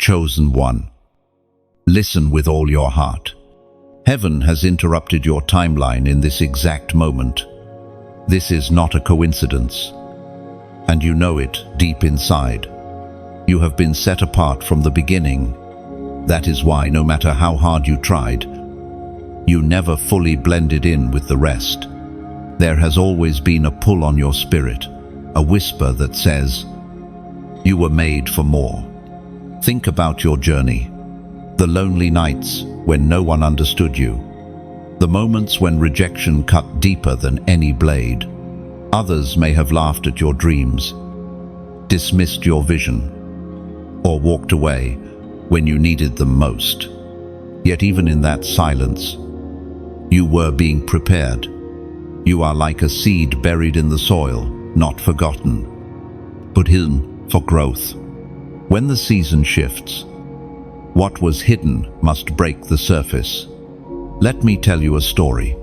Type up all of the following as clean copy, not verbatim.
chosen one. Listen with all your heart. Heaven has interrupted your timeline in this exact moment. This is not a coincidence, and you know it deep inside. You have been set apart from the beginning. That is why, no matter how hard you tried, you never fully blended in with the rest. There has always been a pull on your spirit, a whisper that says, you were made for more. Think about your journey. The lonely nights when no one understood you. The moments when rejection cut deeper than any blade. Others may have laughed at your dreams, dismissed your vision, or walked away when you needed them most. Yet even in that silence, you were being prepared. You are like a seed buried in the soil, not forgotten, but hidden for growth. When the season shifts, what was hidden must break the surface. Let me tell you a story.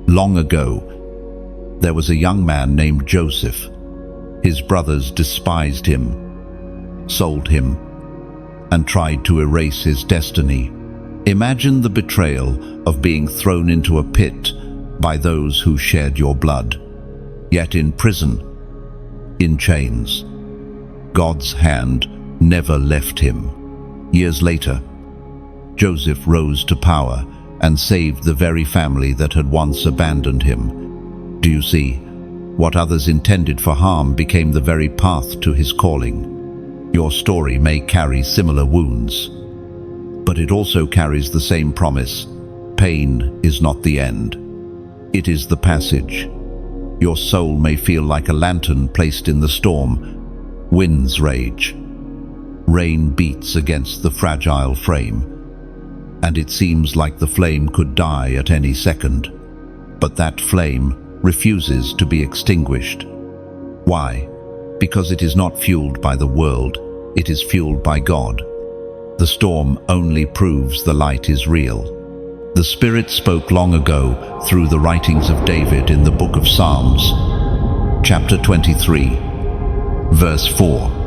Long ago, there was a young man named Joseph. His brothers despised him, sold him, and tried to erase his destiny. Imagine the betrayal of being thrown into a pit by those who shed your blood. Yet in prison, in chains, God's hand never left him. Years later, Joseph rose to power and saved the very family that had once abandoned him. Do you see? What others intended for harm became the very path to his calling. Your story may carry similar wounds, but it also carries the same promise. Pain is not the end. It is the passage. Your soul may feel like a lantern placed in the storm. Winds rage. Rain beats against the fragile frame, and it seems like the flame could die at any second. But that flame refuses to be extinguished. Why? Because it is not fueled by the world, it is fueled by God. The storm only proves the light is real. The Spirit spoke long ago through the writings of David in the book of Psalms, chapter 23, verse 4.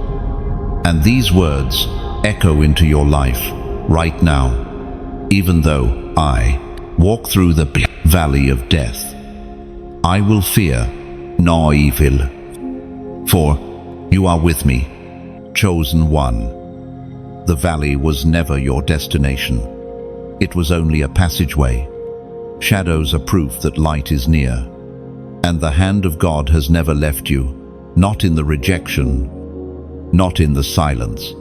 And these words echo into your life right now. Even though I walk through the valley of death, I will fear no evil, for you are with me, chosen one. The valley was never your destination. It was only a passageway. Shadows are proof that light is near. And the hand of God has never left you, not in the rejection, not in the silence,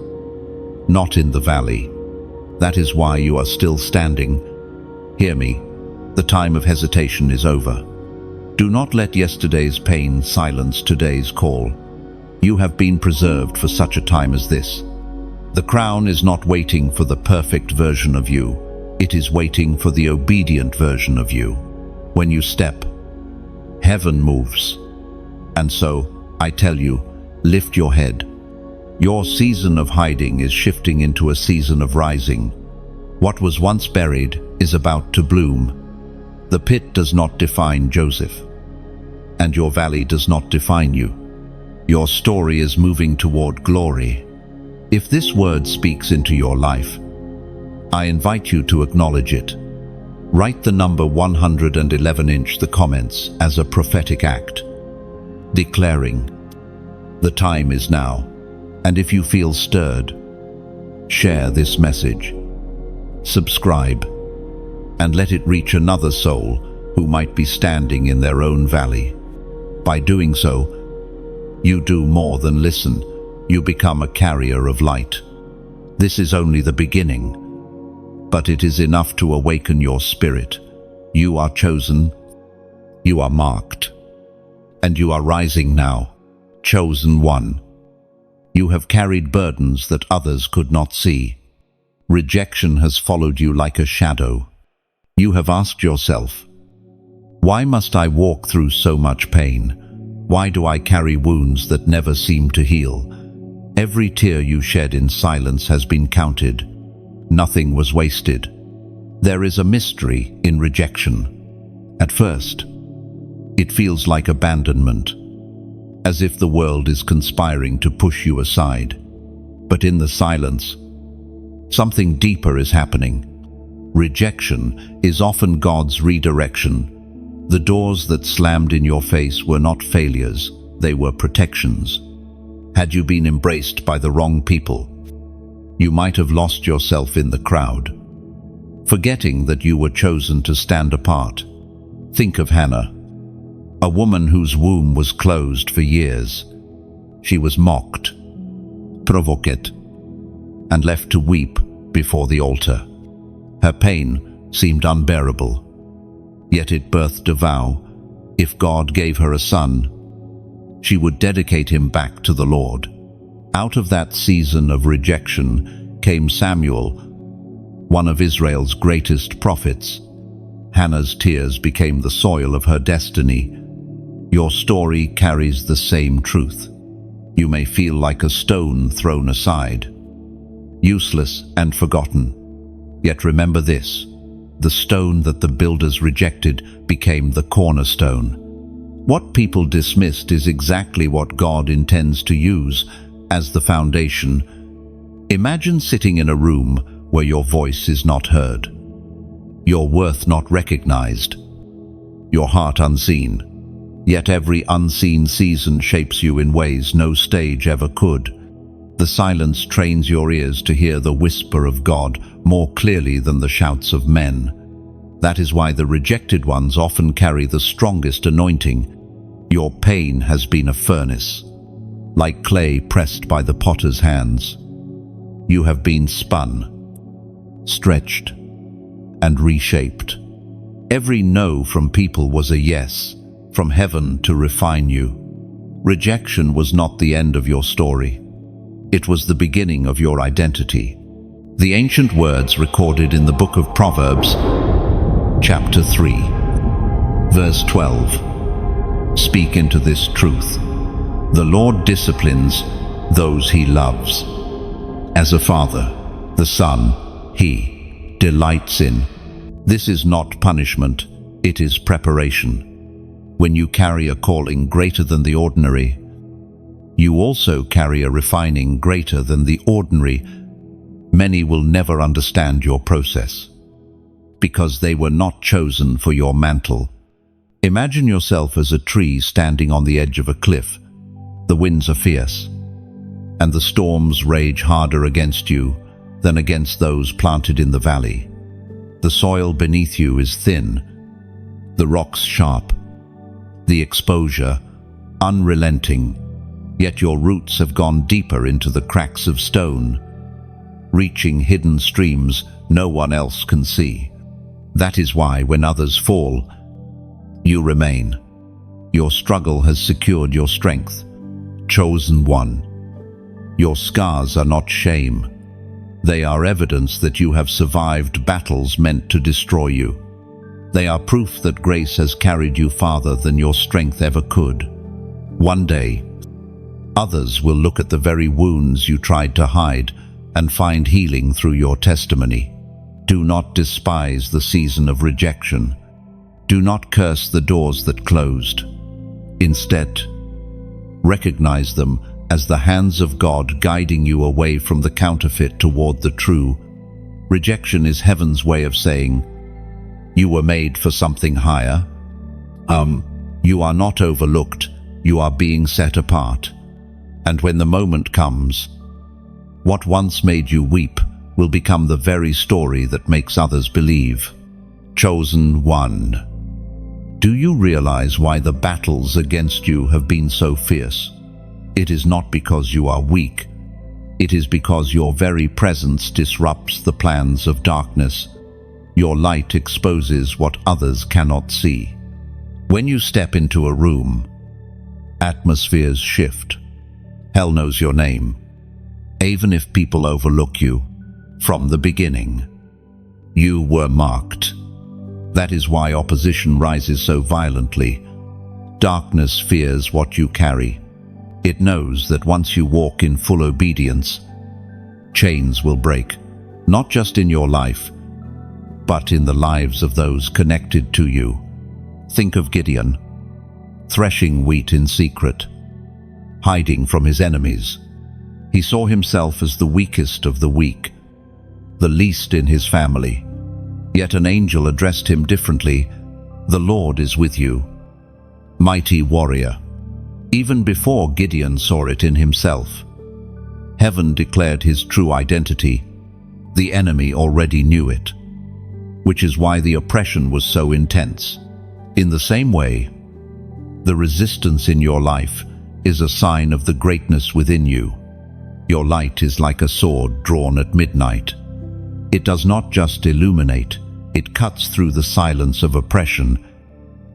not in the valley. That is why you are still standing. Hear me, the time of hesitation is over. Do not let yesterday's pain silence today's call. You have been preserved for such a time as this. The crown is not waiting for the perfect version of you. It is waiting for the obedient version of you. When you step, heaven moves. And so, I tell you, lift your head. Your season of hiding is shifting into a season of rising. What was once buried is about to bloom. The pit does not define Joseph, and your valley does not define you. Your story is moving toward glory. If this word speaks into your life, I invite you to acknowledge it. Write the number 111 in the comments as a prophetic act, declaring, the time is now. And if you feel stirred, share this message. Subscribe, and let it reach another soul who might be standing in their own valley. By doing so, you do more than listen. You become a carrier of light. This is only the beginning, but it is enough to awaken your spirit. You are chosen, you are marked, and you are rising now, chosen one. You have carried burdens that others could not see. Rejection has followed you like a shadow. You have asked yourself, why must I walk through so much pain? Why do I carry wounds that never seem to heal? Every tear you shed in silence has been counted. Nothing was wasted. There is a mystery in rejection. At first, it feels like abandonment, as if the world is conspiring to push you aside. But in the silence, Something deeper is happening. Rejection is often God's redirection. The doors that slammed in your face were not failures, they were protections. Had you been embraced by the wrong people, you might have lost yourself in the crowd, forgetting that you were chosen to stand apart. Think of Hannah, a woman whose womb was closed for years. She was mocked, provoked, and left to weep before the altar. Her pain seemed unbearable, yet it birthed a vow. If God gave her a son, she would dedicate him back to the Lord. Out of that season of rejection came Samuel, one of Israel's greatest prophets. Hannah's tears became the soil of her destiny. Your story carries the same truth. You may feel like a stone thrown aside, useless and forgotten. Yet remember this: the stone that the builders rejected became the cornerstone. What people dismissed is exactly what God intends to use as the foundation. Imagine sitting in a room where your voice is not heard, your worth not recognized, your heart unseen. Yet every unseen season shapes you in ways no stage ever could. The silence trains your ears to hear the whisper of God more clearly than the shouts of men. That is why the rejected ones often carry the strongest anointing. Your pain has been a furnace, like clay pressed by the potter's hands. You have been spun, stretched, and reshaped. Every no from people was a yes, from heaven to refine you. Rejection was not the end of your story. It was the beginning of your identity. The ancient words recorded in the book of Proverbs, chapter 3, verse 12, speak into this truth. The Lord disciplines those he loves. As a father, the son he delights in. This is not punishment, it is preparation. When you carry a calling greater than the ordinary, you also carry a refining greater than the ordinary. Many will never understand your process, because they were not chosen for your mantle. Imagine yourself as a tree standing on the edge of a cliff. The winds are fierce, and the storms rage harder against you than against those planted in the valley. The soil beneath you is thin, the rocks sharp, the exposure unrelenting. Yet your roots have gone deeper into the cracks of stone, reaching hidden streams no one else can see. That is why when others fall, you remain. Your struggle has secured your strength. Chosen one. Your scars are not shame. They are evidence that you have survived battles meant to destroy you. They are proof that grace has carried you farther than your strength ever could. One day, others will look at the very wounds you tried to hide and find healing through your testimony. Do not despise the season of rejection. Do not curse the doors that closed. Instead, recognize them as the hands of God guiding you away from the counterfeit toward the true. Rejection is heaven's way of saying, you were made for something higher. You are not overlooked, you are being set apart. And when the moment comes, what once made you weep will become the very story that makes others believe. Chosen one. Do you realize why the battles against you have been so fierce? It is not because you are weak. It is because your very presence disrupts the plans of darkness. Your light exposes what others cannot see. When you step into a room, atmospheres shift. Hell knows your name, even if people overlook you. From the beginning, you were marked. That is why opposition rises so violently. Darkness fears what you carry. It knows that once you walk in full obedience, chains will break, not just in your life, but in the lives of those connected to you. Think of Gideon, threshing wheat in secret, hiding from his enemies. He saw himself as the weakest of the weak, the least in his family. Yet an angel addressed him differently. "The Lord is with you, mighty warrior." Even before Gideon saw it in himself, heaven declared his true identity. The enemy already knew it, which is why the oppression was so intense. In the same way, the resistance in your life is a sign of the greatness within you. Your light is like a sword drawn at midnight. It does not just illuminate, it cuts through the silence of oppression.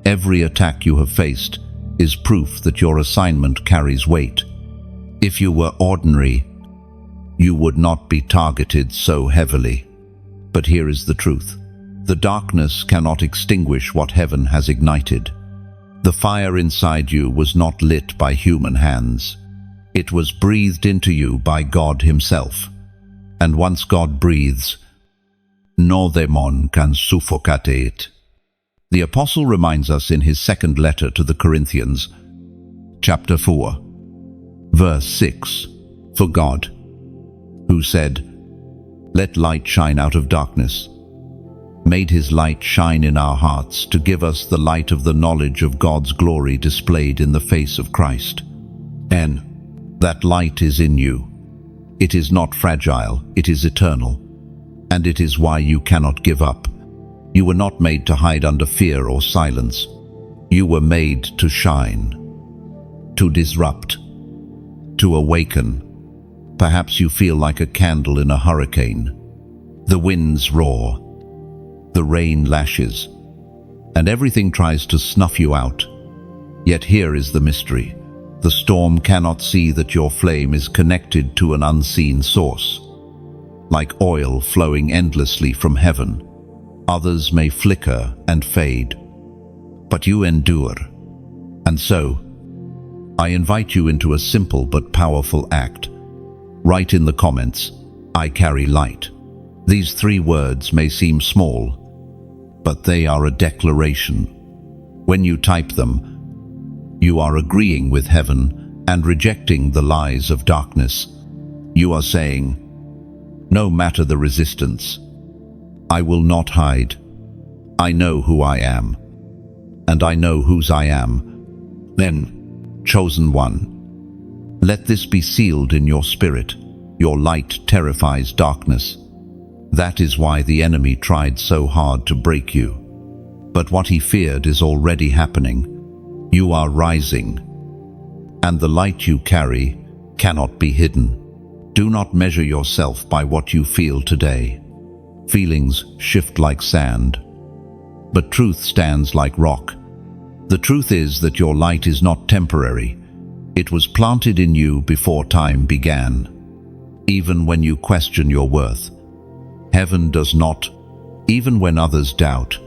Every attack you have faced is proof that your assignment carries weight. If you were ordinary, you would not be targeted so heavily. But here is the truth. The darkness cannot extinguish what heaven has ignited. The fire inside you was not lit by human hands. It was breathed into you by God himself. And once God breathes, no demon can suffocate it. The apostle reminds us in his second letter to the Corinthians, chapter 4, verse 6, "For God, who said, 'Let light shine out of darkness,' made his light shine in our hearts to give us the light of the knowledge of God's glory displayed in the face of Christ." And that light is in you. It is not fragile, it is eternal. And it is why you cannot give up. You were not made to hide under fear or silence. You were made to shine, to disrupt, to awaken. Perhaps you feel like a candle in a hurricane. The winds roar, the rain lashes, and everything tries to snuff you out. Yet here is the mystery. The storm cannot see that your flame is connected to an unseen source. Like oil flowing endlessly from heaven, others may flicker and fade, but you endure. And so, I invite you into a simple but powerful act. Write in the comments, "I carry light." These 3 words may seem small, but they are a declaration. When you type them, you are agreeing with heaven and rejecting the lies of darkness. You are saying, "No matter the resistance, I will not hide. I know who I am, and I know whose I am." Then, chosen one, let this be sealed in your spirit. Your light terrifies darkness. That is why the enemy tried so hard to break you. But what he feared is already happening. You are rising, and the light you carry cannot be hidden. Do not measure yourself by what you feel today. Feelings shift like sand, but truth stands like rock. The truth is that your light is not temporary. It was planted in you before time began. Even when you question your worth, heaven does not. Even when others doubt,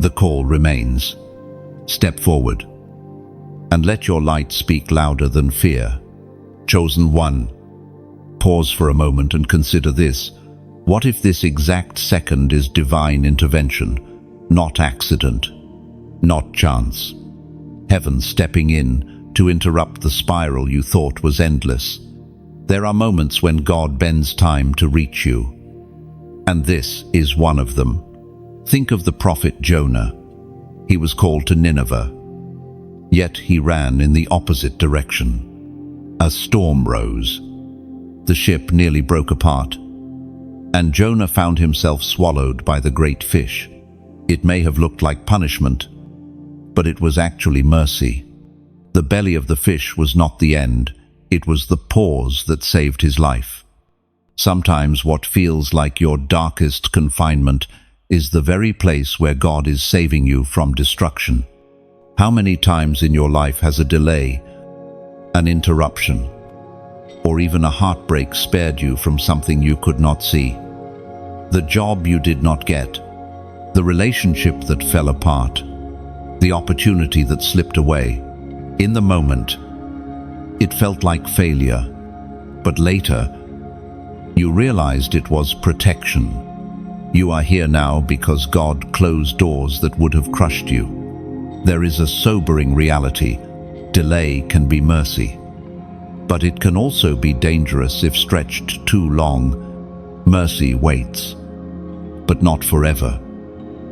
the call remains. Step forward, and let your light speak louder than fear. Chosen one, pause for a moment and consider this. What if this exact second is divine intervention, not accident, not chance? Heaven stepping in to interrupt the spiral you thought was endless. There are moments when God bends time to reach you, and this is one of them. Think of the prophet Jonah. He was called to Nineveh, yet he ran in the opposite direction. A storm rose. The ship nearly broke apart, and Jonah found himself swallowed by the great fish. It may have looked like punishment, but it was actually mercy. The belly of the fish was not the end. It was the pause that saved his life. Sometimes what feels like your darkest confinement is the very place where God is saving you from destruction. How many times in your life has a delay, an interruption, or even a heartbreak spared you from something you could not see? The job you did not get, the relationship that fell apart, the opportunity that slipped away. In the moment, it felt like failure, but later, you realized it was protection. You are here now because God closed doors that would have crushed you. There is a sobering reality. Delay can be mercy, but it can also be dangerous if stretched too long. Mercy waits, but not forever.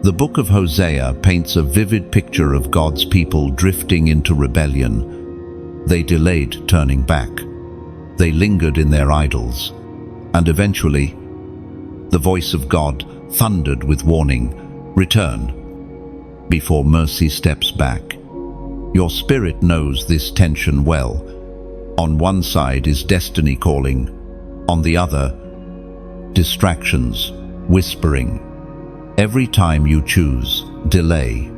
The book of Hosea paints a vivid picture of God's people drifting into rebellion. They delayed turning back. They lingered in their idols. And eventually, the voice of God thundered with warning, "Return," before mercy steps back. Your spirit knows this tension well. On one side is destiny calling, on the other, distractions, whispering. Every time you choose delay,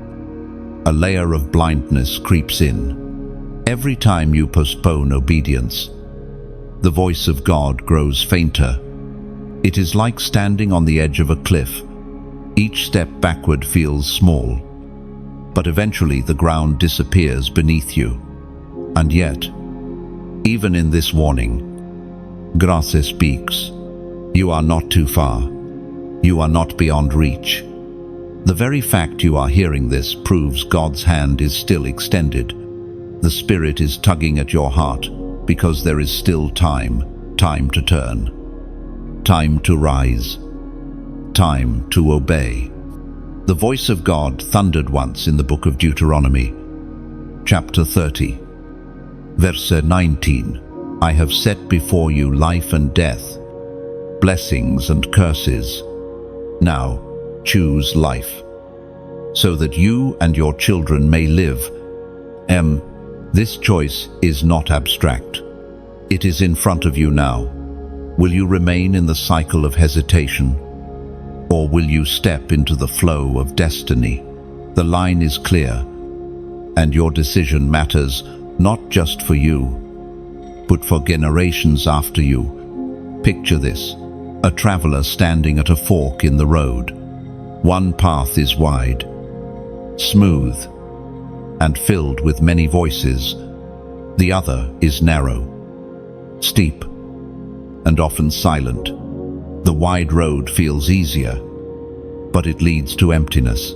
a layer of blindness creeps in. Every time you postpone obedience, the voice of God grows fainter. It is like standing on the edge of a cliff. Each step backward feels small, but eventually the ground disappears beneath you. And yet, even in this warning, Grace speaks. You are not too far. You are not beyond reach. The very fact you are hearing this proves God's hand is still extended. The Spirit is tugging at your heart because there is still time to turn, time to rise, time to obey. The voice of God thundered once in the book of Deuteronomy, chapter 30, verse 19. I have set before you life and death, blessings and curses. Now choose life, so that you and your children may live. This choice is not abstract. It is in front of you now. Will you remain in the cycle of hesitation, or will you step into the flow of destiny? The line is clear, and your decision matters not just for you, but for generations after you. Picture this: a traveler standing at a fork in the road. One path is wide, smooth, and filled with many voices. The other is narrow, steep, and often silent. The wide road feels easier, but it leads to emptiness.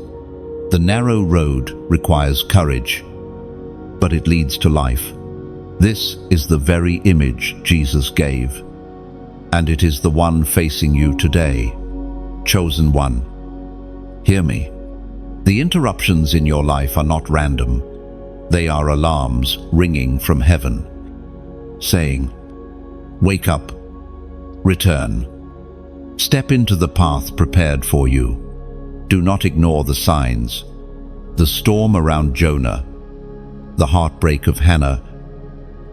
The narrow road requires courage, but it leads to life. This is the very image Jesus gave, and it is the one facing you today. Chosen one, hear me. The interruptions in your life are not random. They are alarms ringing from heaven, saying, wake up, return, step into the path prepared for you. Do not ignore the signs. The storm around Jonah, the heartbreak of Hannah,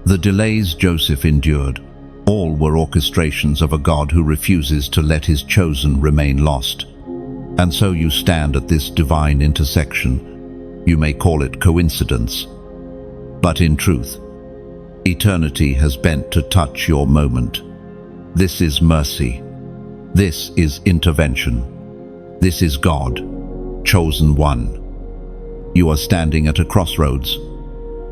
the delays Joseph endured, all were orchestrations of a God who refuses to let his chosen remain lost. And so you stand at this divine intersection. You may call it coincidence, but in truth, eternity has bent to touch your moment. This is mercy. This is intervention. This is God, chosen one. You are standing at a crossroads.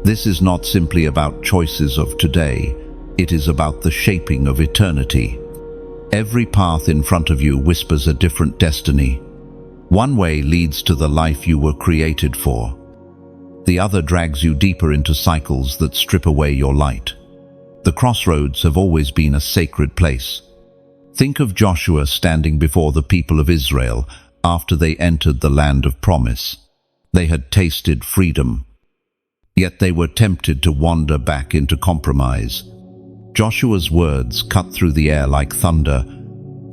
This is not simply about choices of today. It is about the shaping of eternity. Every path in front of you whispers a different destiny. One way leads to the life you were created for. The other drags you deeper into cycles that strip away your light. The crossroads have always been a sacred place. Think of Joshua standing before the people of Israel after they entered the land of promise. They had tasted freedom, yet they were tempted to wander back into compromise. Joshua's words cut through the air like thunder.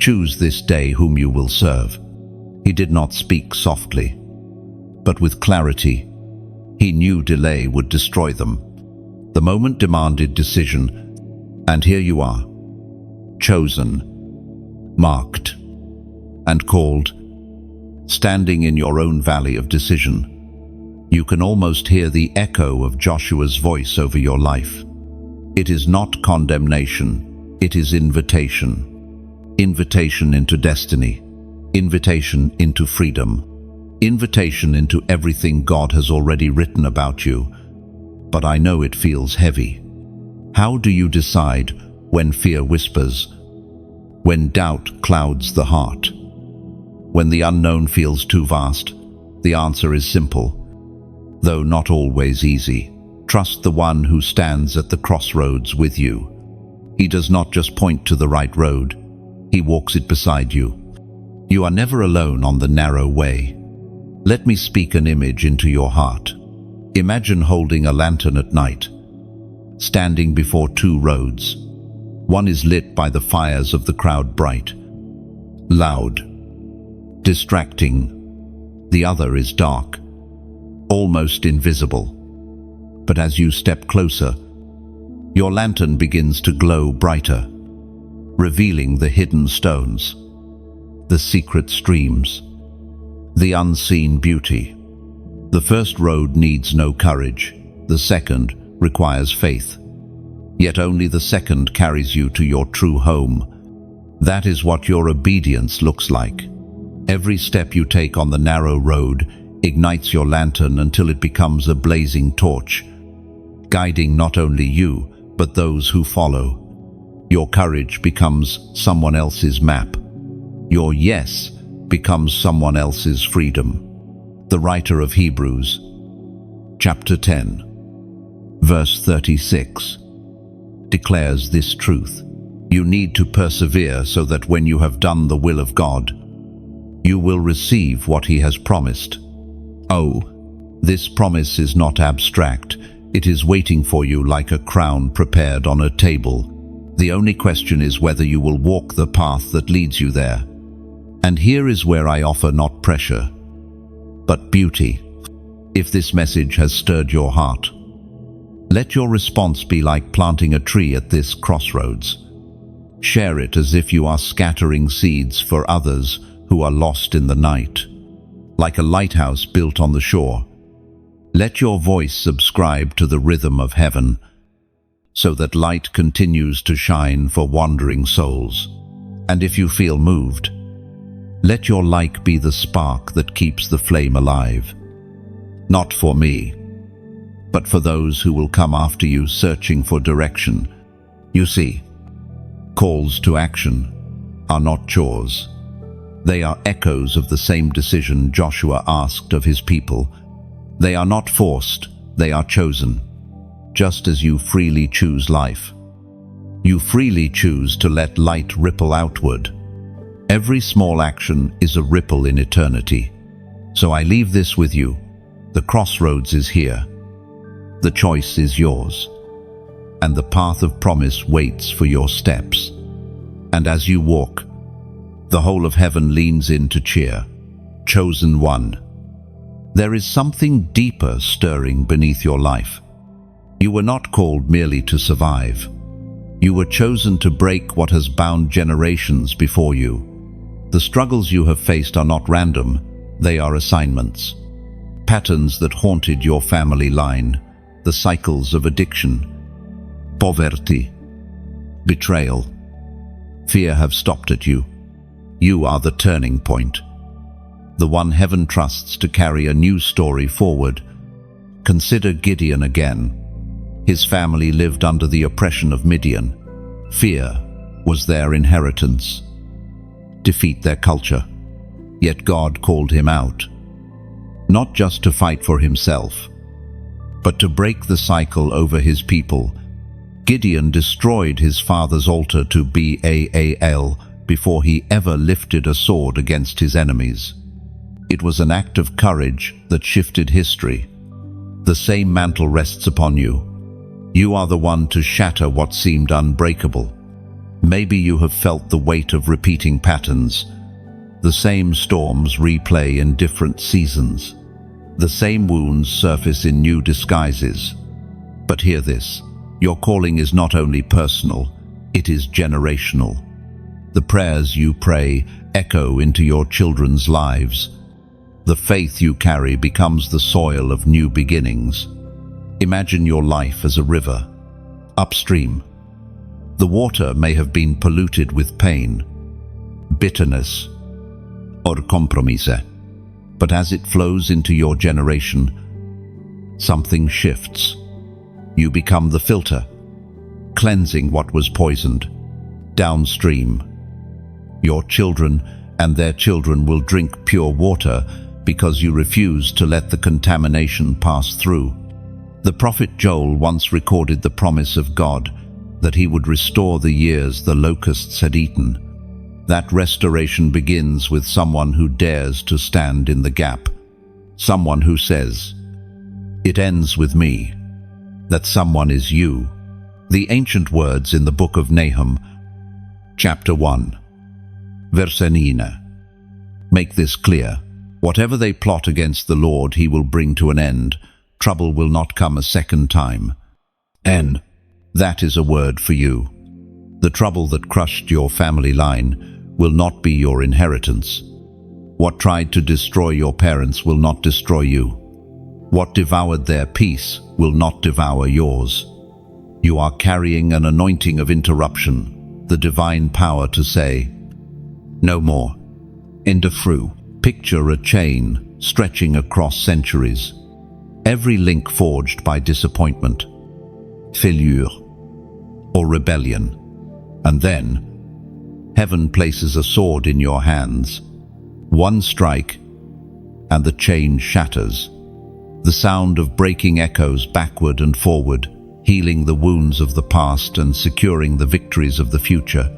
Choose this day whom you will serve. He did not speak softly, but with clarity. He knew delay would destroy them. The moment demanded decision, and here you are, chosen, marked, and called, standing in your own valley of decision. You can almost hear the echo of Joshua's voice over your life. It is not condemnation, it is invitation. Invitation into destiny, invitation into freedom, invitation into everything God has already written about you. But I know it feels heavy. How do you decide when fear whispers, when doubt clouds the heart, when the unknown feels too vast? The answer is simple, though not always easy. Trust the one who stands at the crossroads with you. He does not just point to the right road, He walks it beside you. You are never alone on the narrow way. Let me speak an image into your heart. Imagine holding a lantern at night, standing before two roads. One is lit by the fires of the crowd, bright, loud, distracting. The other is dark, almost invisible. But as you step closer, your lantern begins to glow brighter, revealing the hidden stones, the secret streams, the unseen beauty. The first road needs no courage. The second requires faith. Yet only the second carries you to your true home. That is what your obedience looks like. Every step you take on the narrow road ignites your lantern until it becomes a blazing torch, guiding not only you, but those who follow. Your courage becomes someone else's map. Your yes becomes someone else's freedom. The writer of Hebrews, chapter 10, verse 36, declares this truth. You need to persevere so that when you have done the will of God, you will receive what He has promised. Oh, this promise is not abstract. It is waiting for you like a crown prepared on a table. The only question is whether you will walk the path that leads you there. And here is where I offer not pressure, but beauty. If this message has stirred your heart, let your response be like planting a tree at this crossroads. Share it as if you are scattering seeds for others who are lost in the night. Like a lighthouse built on the shore, let your voice subscribe to the rhythm of heaven, so that light continues to shine for wandering souls. And if you feel moved, let your like be the spark that keeps the flame alive. Not for me, but for those who will come after you searching for direction. You see, calls to action are not chores. They are echoes of the same decision Joshua asked of his people. They are not forced, they are chosen. Just as you freely choose life, you freely choose to let light ripple outward. Every small action is a ripple in eternity. So I leave this with you. The crossroads is here. The choice is yours. And the path of promise waits for your steps. And as you walk, the whole of heaven leans in to cheer. Chosen one. There is something deeper stirring beneath your life. You were not called merely to survive. You were chosen to break what has bound generations before you. The struggles you have faced are not random, they are assignments. Patterns that haunted your family line, the cycles of addiction, poverty, betrayal, fear have stopped at you. You are the turning point, the one heaven trusts to carry a new story forward. Consider Gideon again. His family lived under the oppression of Midian. Fear was their inheritance, defeat their culture. Yet God called him out, not just to fight for himself, but to break the cycle over his people. Gideon destroyed his father's altar to Baal before he ever lifted a sword against his enemies. It was an act of courage that shifted history. The same mantle rests upon you. You are the one to shatter what seemed unbreakable. Maybe you have felt the weight of repeating patterns. The same storms replay in different seasons. The same wounds surface in new disguises. But hear this, your calling is not only personal, it is generational. The prayers you pray echo into your children's lives. The faith you carry becomes the soil of new beginnings. Imagine your life as a river, upstream. The water may have been polluted with pain, bitterness, or compromise. But as it flows into your generation, something shifts. You become the filter, cleansing what was poisoned. Downstream, your children and their children will drink pure water because you refuse to let the contamination pass through. The prophet Joel once recorded the promise of God that he would restore the years the locusts had eaten. That restoration begins with someone who dares to stand in the gap, someone who says, "It ends with me." That someone is you. The ancient words in the book of Nahum, chapter 1, verse 9, make this clear. Whatever they plot against the Lord, he will bring to an end. Trouble will not come a second time. And that is a word for you. The trouble that crushed your family line will not be your inheritance. What tried to destroy your parents will not destroy you. What devoured their peace will not devour yours. You are carrying an anointing of interruption, the divine power to say, "No more." End of through. Picture a chain stretching across centuries. Every link forged by disappointment, failure, or rebellion. And then, heaven places a sword in your hands. One strike, and the chain shatters. The sound of breaking echoes backward and forward, healing the wounds of the past and securing the victories of the future.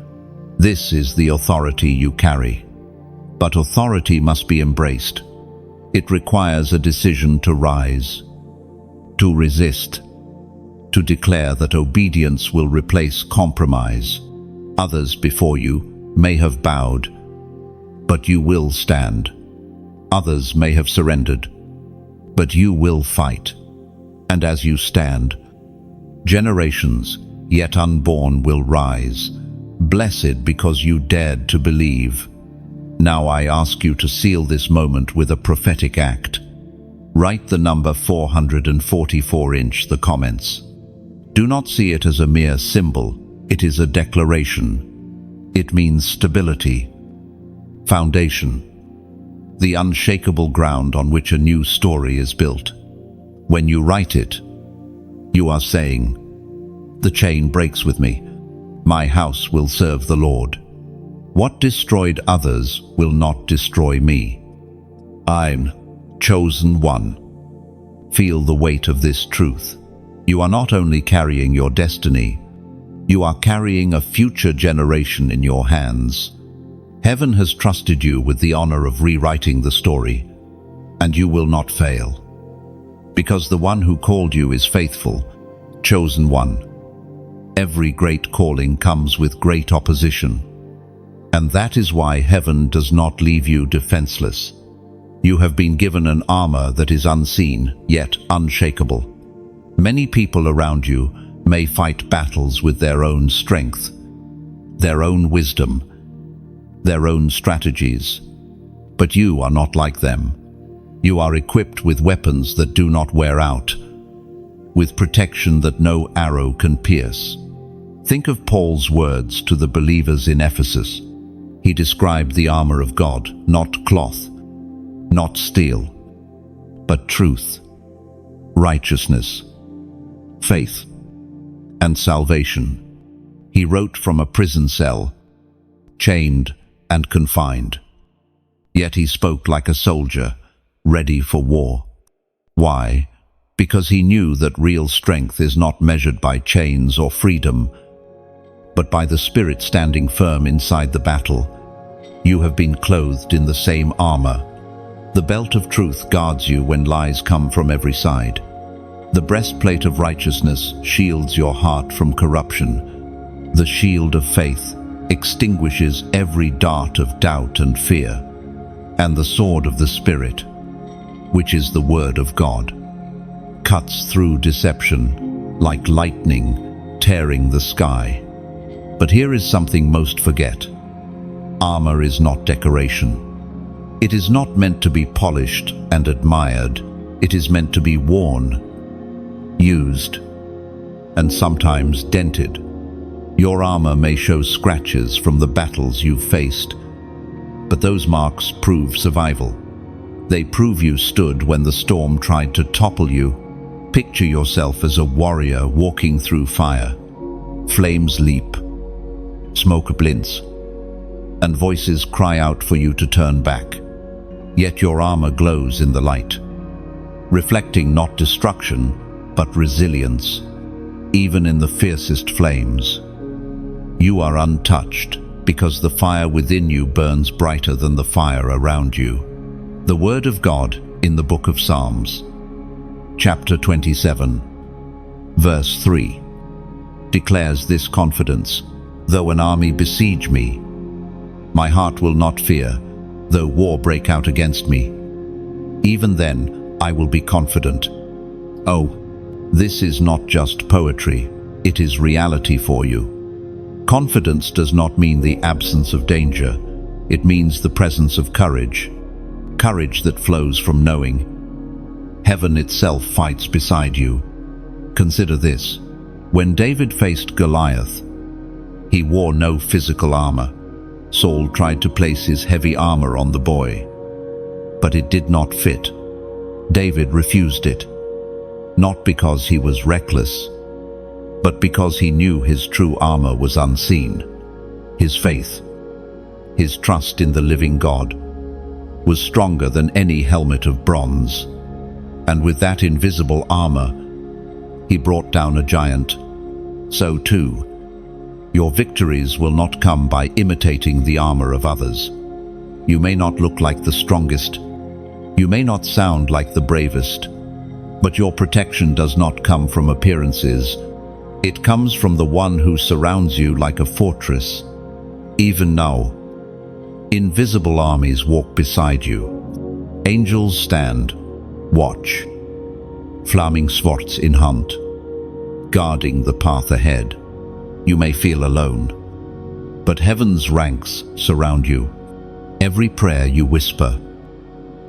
This is the authority you carry. But authority must be embraced. It requires a decision to rise, to resist, to declare that obedience will replace compromise. Others before you may have bowed, but you will stand. Others may have surrendered, but you will fight. And as you stand, generations yet unborn will rise, blessed because you dared to believe. Now I ask you to seal this moment with a prophetic act. Write the number 444 in the comments. Do not see it as a mere symbol. It is a declaration. It means stability, foundation, the unshakable ground on which a new story is built. When you write it, you are saying, "The chain breaks with me. My house will serve the Lord. What destroyed others will not destroy me. I'm chosen one." Feel the weight of this truth. You are not only carrying your destiny, you are carrying a future generation in your hands. Heaven has trusted you with the honor of rewriting the story, and you will not fail. Because the one who called you is faithful, chosen one. Every great calling comes with great opposition. And that is why heaven does not leave you defenseless. You have been given an armor that is unseen, yet unshakable. Many people around you may fight battles with their own strength, their own wisdom, their own strategies. But you are not like them. You are equipped with weapons that do not wear out, with protection that no arrow can pierce. Think of Paul's words to the believers in Ephesus. He described the armor of God, not cloth, not steel, but truth, righteousness, faith, and salvation. He wrote from a prison cell, chained and confined. Yet he spoke like a soldier, ready for war. Why? Because he knew that real strength is not measured by chains or freedom, but by the Spirit standing firm inside the battle. You have been clothed in the same armor. The belt of truth guards you when lies come from every side. The breastplate of righteousness shields your heart from corruption. The shield of faith extinguishes every dart of doubt and fear. And the sword of the Spirit, which is the Word of God, cuts through deception like lightning tearing the sky. But here is something most forget. Armor is not decoration. It is not meant to be polished and admired. It is meant to be worn, used, and sometimes dented. Your armor may show scratches from the battles you've faced, but those marks prove survival. They prove you stood when the storm tried to topple you. Picture yourself as a warrior walking through fire. Flames leap, smoke blinks, and voices cry out for you to turn back. Yet your armor glows in the light, reflecting not destruction, but resilience. Even in the fiercest flames, you are untouched, because the fire within you burns brighter than the fire around you. The Word of God in the book of Psalms, chapter 27, verse 3, declares this confidence: "Though an army besiege me, my heart will not fear. Though war break out against me, even then I will be confident." Oh, this is not just poetry, it is reality for you. Confidence does not mean the absence of danger. It means the presence of courage. Courage that flows from knowing heaven itself fights beside you. Consider this. When David faced Goliath, he wore no physical armor. Saul tried to place his heavy armor on the boy, but it did not fit. David refused it, not because he was reckless, but because he knew his true armor was unseen. His faith, his trust in the living God, was stronger than any helmet of bronze. And with that invisible armor, he brought down a giant. So too, your victories will not come by imitating the armor of others. You may not look like the strongest, you may not sound like the bravest, but your protection does not come from appearances. It comes from the one who surrounds you like a fortress. Even now, invisible armies walk beside you. Angels stand, watch, flaming swords in hand, guarding the path ahead. You may feel alone, but heaven's ranks surround you. Every prayer you whisper,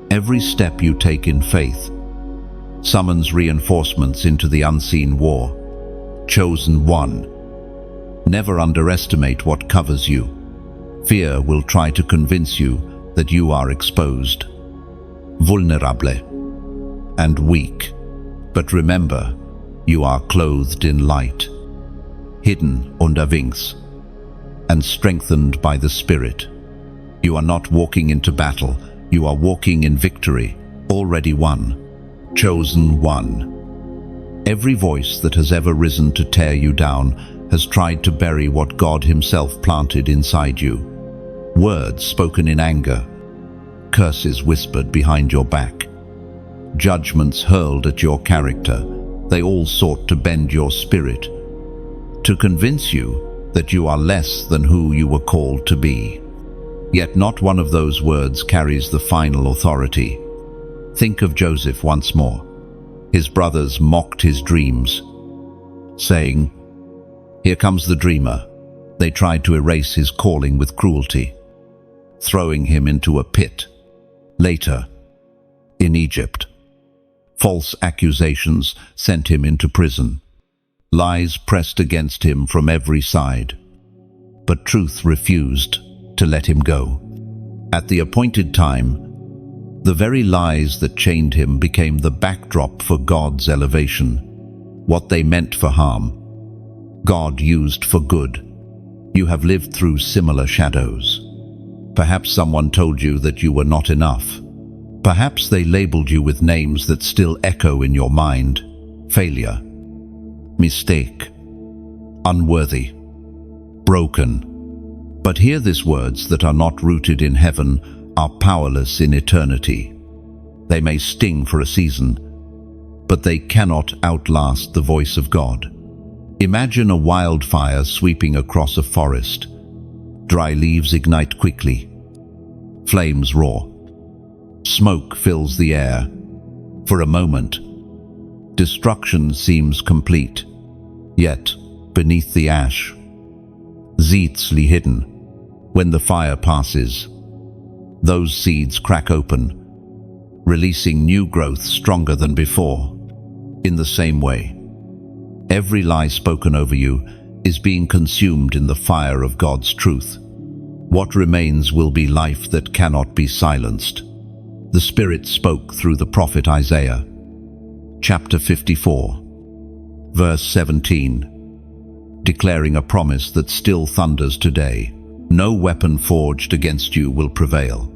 every step you take in faith, summons reinforcements into the unseen war. Chosen one. Never underestimate what covers you. Fear will try to convince you that you are exposed, vulnerable, and weak. But remember, you are clothed in light, hidden under wings, and strengthened by the Spirit. You are not walking into battle, you are walking in victory, already won, chosen one. Every voice that has ever risen to tear you down has tried to bury what God Himself planted inside you. Words spoken in anger, curses whispered behind your back, judgments hurled at your character, they all sought to bend your spirit, to convince you that you are less than who you were called to be. Yet not one of those words carries the final authority. Think of Joseph once more. His brothers mocked his dreams, saying, "Here comes the dreamer." They tried to erase his calling with cruelty, throwing him into a pit. Later, in Egypt, false accusations sent him into prison. Lies pressed against him from every side, but truth refused to let him go. At the appointed time, the very lies that chained him became the backdrop for God's elevation. What they meant for harm, God used for good. You have lived through similar shadows. Perhaps someone told you that you were not enough. Perhaps they labeled you with names that still echo in your mind: failure, mistake, unworthy, broken. But hear these words that are not rooted in heaven are powerless in eternity. They may sting for a season, but they cannot outlast the voice of God. Imagine a wildfire sweeping across a forest. Dry leaves ignite quickly. Flames roar. Smoke fills the air. For a moment, destruction seems complete. Yet, beneath the ash, seeds lie hidden. When the fire passes, those seeds crack open, releasing new growth stronger than before. In the same way, every lie spoken over you is being consumed in the fire of God's truth. What remains will be life that cannot be silenced. The Spirit spoke through the prophet Isaiah, chapter 54, verse 17, declaring a promise that still thunders today. No weapon forged against you will prevail,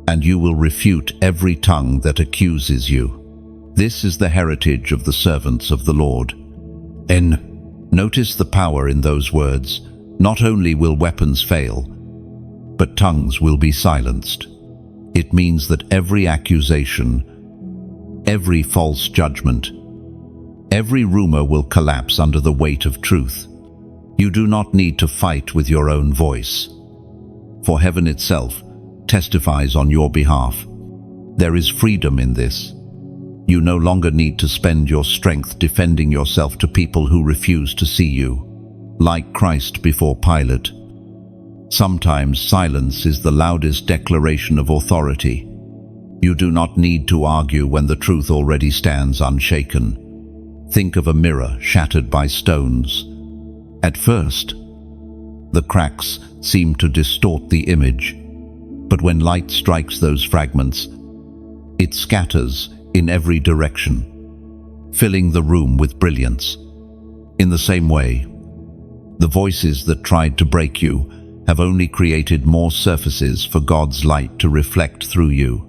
and you will refute every tongue that accuses you. This is the heritage of the servants of the Lord. Notice the power in those words. Not only will weapons fail, but tongues will be silenced. It means that every accusation, every false judgment, every rumor will collapse under the weight of truth. You do not need to fight with your own voice, for heaven itself testifies on your behalf. There is freedom in this. You no longer need to spend your strength defending yourself to people who refuse to see you. Like Christ before Pilate, sometimes silence is the loudest declaration of authority. You do not need to argue when the truth already stands unshaken. Think of a mirror shattered by stones. At first, the cracks seem to distort the image, but when light strikes those fragments, it scatters in every direction, filling the room with brilliance. In the same way, the voices that tried to break you have only created more surfaces for God's light to reflect through you.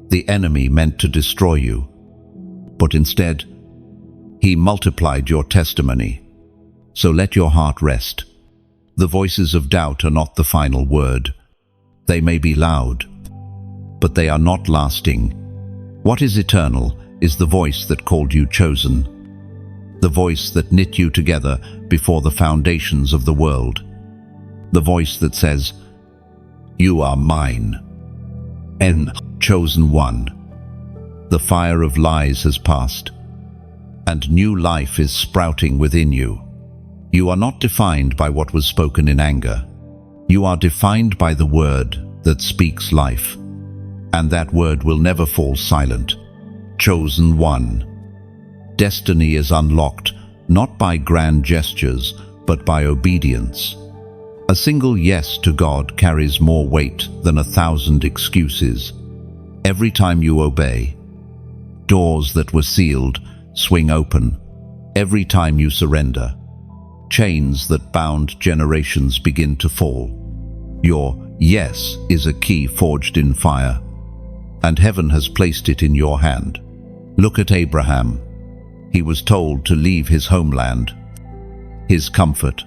The enemy meant to destroy you, but instead, he multiplied your testimony. So let your heart rest. The voices of doubt are not the final word. They may be loud, but they are not lasting. What is eternal is the voice that called you chosen, the voice that knit you together before the foundations of the world, the voice that says, "You are mine, chosen one." The fire of lies has passed, and new life is sprouting within you. You are not defined by what was spoken in anger. You are defined by the word that speaks life, and that word will never fall silent. Chosen one. Destiny is unlocked not by grand gestures, but by obedience. A single yes to God carries more weight than 1,000 excuses. Every time you obey, doors that were sealed swing open. Every time you surrender, chains that bound generations begin to fall. Your yes is a key forged in fire, and heaven has placed it in your hand. Look at Abraham. He was told to leave his homeland, his comfort,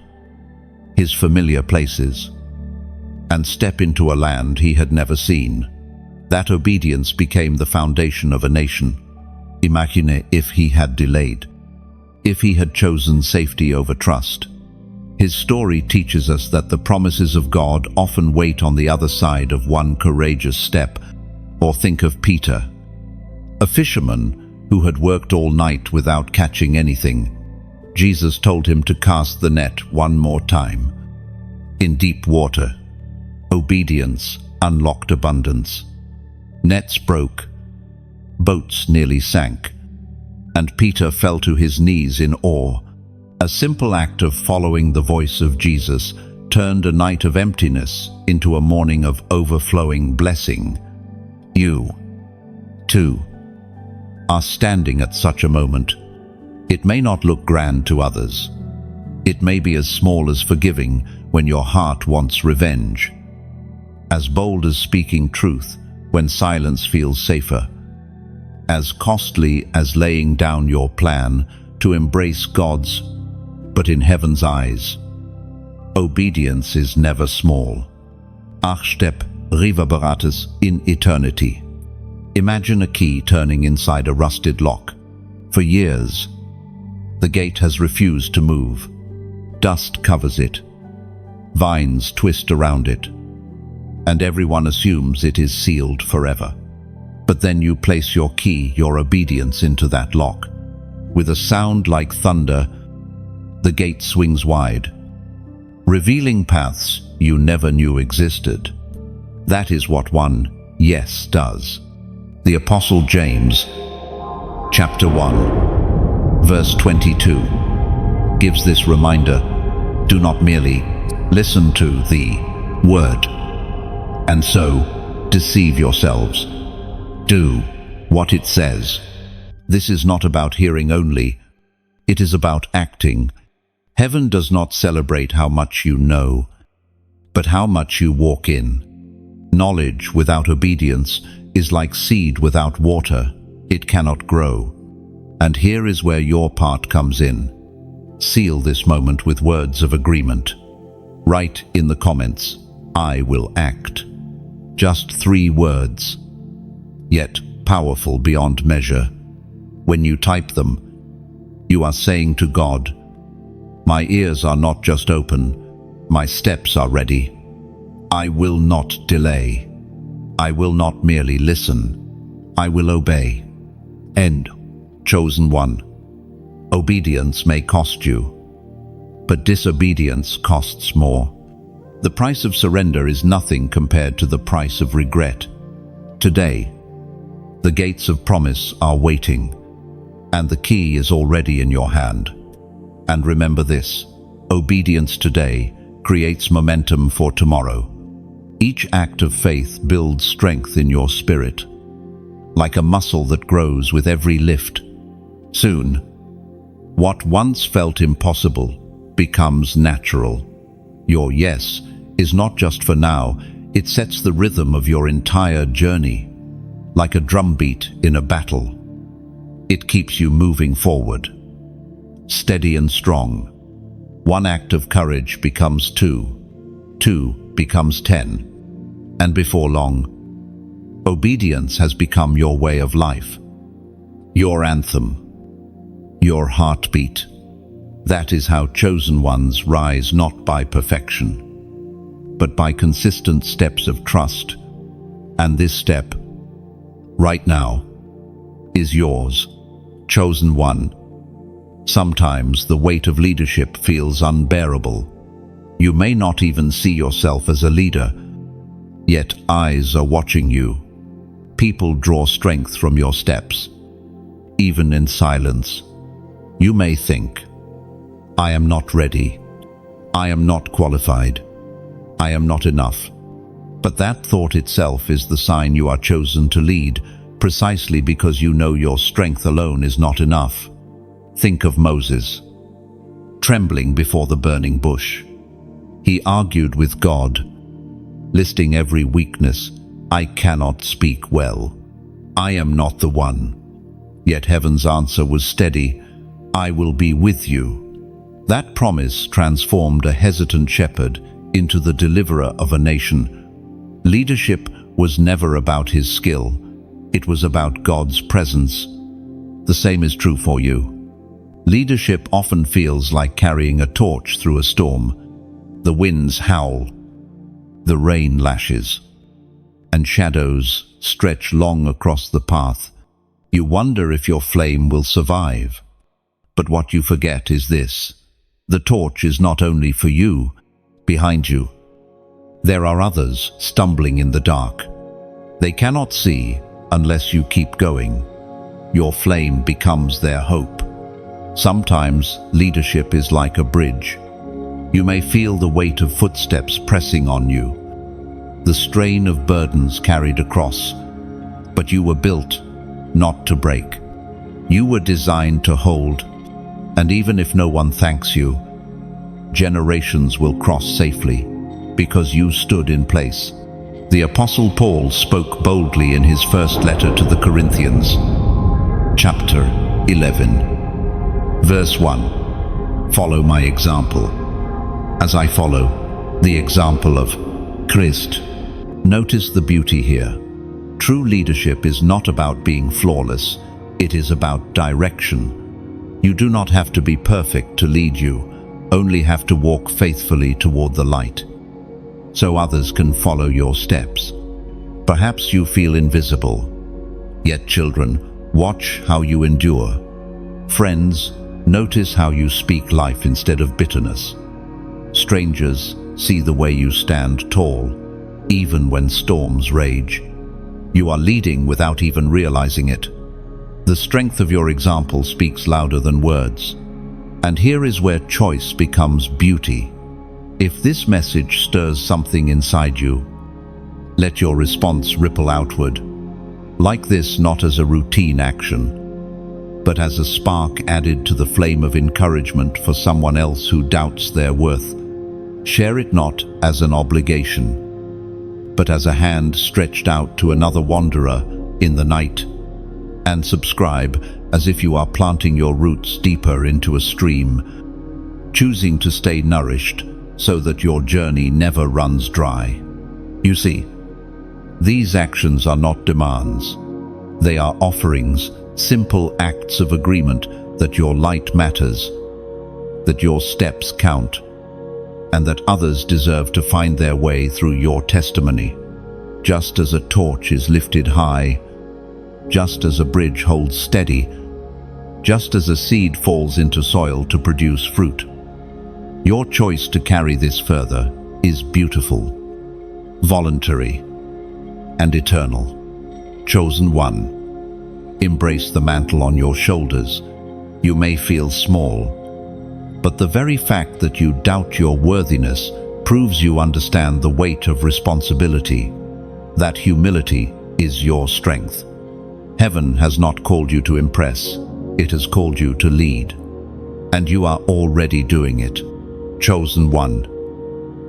his familiar places, and step into a land he had never seen. That obedience became the foundation of a nation. Imagine if he had delayed, if he had chosen safety over trust. His story teaches us that the promises of God often wait on the other side of one courageous step. Or think of Peter, a fisherman who had worked all night without catching anything. Jesus told him to cast the net one more time. In deep water, obedience unlocked abundance. Nets broke, boats nearly sank, and Peter fell to his knees in awe. A simple act of following the voice of Jesus turned a night of emptiness into a morning of overflowing blessing. You, too, are standing at such a moment. It may not look grand to others. It may be as small as forgiving when your heart wants revenge, as bold as speaking truth when silence feels safer, as costly as laying down your plan to embrace God's, but in heaven's eyes. Obedience is never small. Achstep reverberatus in eternity. Imagine a key turning inside a rusted lock. For years, the gate has refused to move. Dust covers it. Vines twist around it. And everyone assumes it is sealed forever. But then you place your key, your obedience, into that lock. With a sound like thunder, the gate swings wide, revealing paths you never knew existed. That is what one yes does. The Apostle James, chapter 1, verse 22, gives this reminder: do not merely listen to the word and so deceive yourselves. Do what it says. This is not about hearing only. It is about acting. Heaven does not celebrate how much you know, but how much you walk in. Knowledge without obedience is like seed without water. It cannot grow. And here is where your part comes in. Seal this moment with words of agreement. Write in the comments, "I will act." Just 3 words, yet powerful beyond measure. When you type them, you are saying to God, "My ears are not just open, my steps are ready. I will not delay. I will not merely listen, I will obey." End. Chosen one. Obedience may cost you, but disobedience costs more. The price of surrender is nothing compared to the price of regret. Today, the gates of promise are waiting, and the key is already in your hand. And remember this, obedience today creates momentum for tomorrow. Each act of faith builds strength in your spirit, like a muscle that grows with every lift. Soon, what once felt impossible becomes natural. Your yes is not just for now, it sets the rhythm of your entire journey, like a drumbeat in a battle. It keeps you moving forward, steady and strong. One act of courage becomes 2, 2 becomes 10, and before long, obedience has become your way of life, your anthem, your heartbeat. That is how chosen ones rise, not by perfection, but by consistent steps of trust. And this step, right now, is yours, chosen one. Sometimes the weight of leadership feels unbearable. You may not even see yourself as a leader, yet eyes are watching you. People draw strength from your steps, even in silence. You may think, "I am not ready. I am not qualified. I am not enough." But that thought itself is the sign you are chosen to lead, precisely because you know your strength alone is not enough. Think of Moses, trembling before the burning bush. He argued with God, listing every weakness. "I cannot speak well. I am not the one." Yet heaven's answer was steady, "I will be with you." That promise transformed a hesitant shepherd into the deliverer of a nation. Leadership was never about his skill. It was about God's presence. The same is true for you. Leadership often feels like carrying a torch through a storm. The winds howl, the rain lashes, and shadows stretch long across the path. You wonder if your flame will survive. But what you forget is this: the torch is not only for you. Behind you, there are others stumbling in the dark. They cannot see unless you keep going. Your flame becomes their hope. Sometimes leadership is like a bridge. You may feel the weight of footsteps pressing on you, the strain of burdens carried across, but you were built not to break. You were designed to hold, and even if no one thanks you, generations will cross safely because you stood in place. The Apostle Paul spoke boldly in his first letter to the Corinthians, chapter 11, verse 1. "Follow my example, as I follow the example of Christ." Notice the beauty here. True leadership is not about being flawless, it is about direction. You do not have to be perfect to lead, you only have to walk faithfully toward the light, so others can follow your steps. Perhaps you feel invisible, yet children, watch how you endure. Friends, notice how you speak life instead of bitterness. Strangers, see the way you stand tall, even when storms rage. You are leading without even realizing it. The strength of your example speaks louder than words. And here is where choice becomes beauty. If this message stirs something inside you, let your response ripple outward. Like this, not as a routine action, but as a spark added to the flame of encouragement for someone else who doubts their worth. Share it not as an obligation, but as a hand stretched out to another wanderer in the night. And subscribe as if you are planting your roots deeper into a stream, choosing to stay nourished so that your journey never runs dry. You see, these actions are not demands. They are offerings, simple acts of agreement that your light matters, that your steps count, and that others deserve to find their way through your testimony. Just as a torch is lifted high, just as a bridge holds steady, just as a seed falls into soil to produce fruit. Your choice to carry this further is beautiful, voluntary, and eternal. Chosen one, embrace the mantle on your shoulders. You may feel small, but the very fact that you doubt your worthiness proves you understand the weight of responsibility. That humility is your strength. Heaven has not called you to impress, it has called you to lead. And you are already doing it. Chosen one,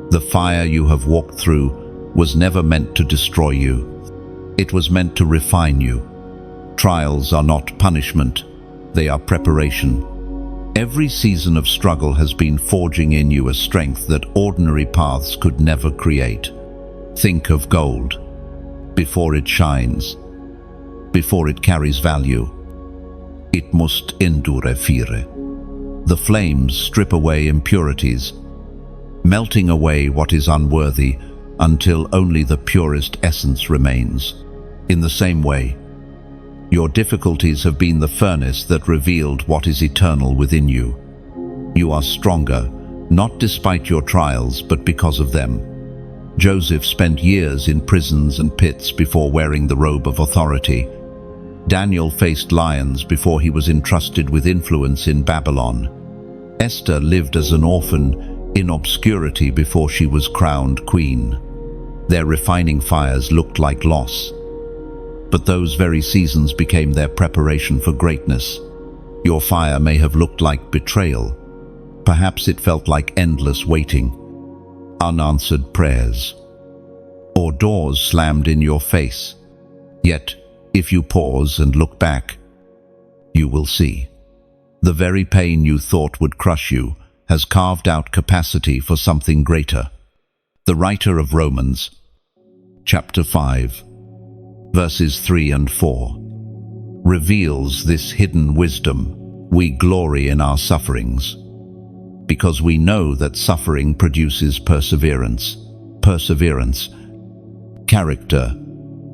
the fire you have walked through was never meant to destroy you. It was meant to refine you. Trials are not punishment, they are preparation. Every season of struggle has been forging in you a strength that ordinary paths could never create. Think of gold. Before it shines, before it carries value, it must endure fire. The flames strip away impurities, melting away what is unworthy until only the purest essence remains. In the same way, your difficulties have been the furnace that revealed what is eternal within you. You are stronger, not despite your trials, but because of them. Joseph spent years in prisons and pits before wearing the robe of authority. Daniel faced lions before he was entrusted with influence in Babylon. Esther lived as an orphan in obscurity before she was crowned queen. Their refining fires looked like loss, but those very seasons became their preparation for greatness. Your fire may have looked like betrayal. Perhaps it felt like endless waiting, unanswered prayers, or doors slammed in your face. Yet, if you pause and look back, you will see. The very pain you thought would crush you has carved out capacity for something greater. The writer of Romans, chapter 5, verses 3 and 4, reveals this hidden wisdom. We glory in our sufferings, because we know that suffering produces perseverance, character,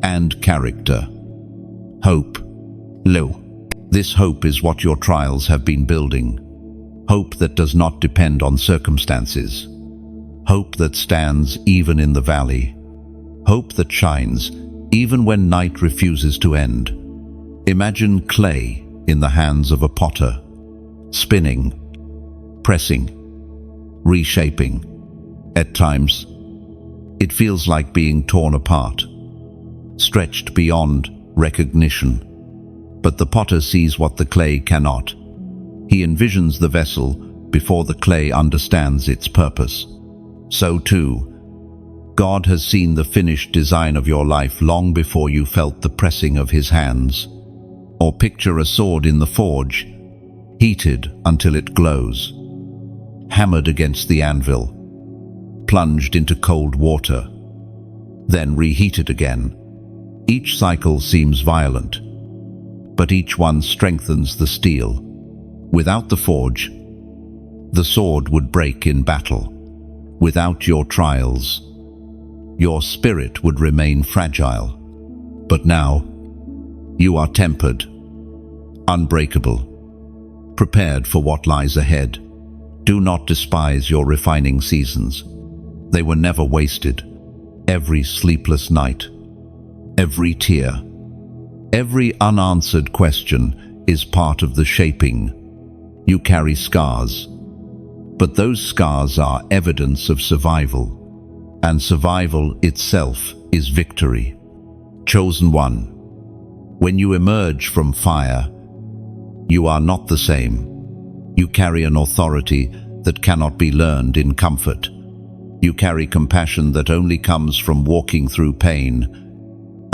and character. Hope. This hope is what your trials have been building. Hope that does not depend on circumstances. Hope that stands even in the valley. Hope that shines even when night refuses to end. Imagine clay in the hands of a potter, spinning, pressing, reshaping. At times, it feels like being torn apart, stretched beyond recognition. But the potter sees what the clay cannot. He envisions the vessel before the clay understands its purpose. So too, God has seen the finished design of your life long before you felt the pressing of His hands. Or picture a sword in the forge, heated until it glows, hammered against the anvil, plunged into cold water, then reheated again. Each cycle seems violent, but each one strengthens the steel. Without the forge, the sword would break in battle. Without your trials, your spirit would remain fragile. But now, you are tempered, unbreakable, prepared for what lies ahead. Do not despise your refining seasons. They were never wasted. Every sleepless night, every tear, every unanswered question is part of the shaping. You carry scars, but those scars are evidence of survival, and survival itself is victory. Chosen one, when you emerge from fire, you are not the same. You carry an authority that cannot be learned in comfort. You carry compassion that only comes from walking through pain,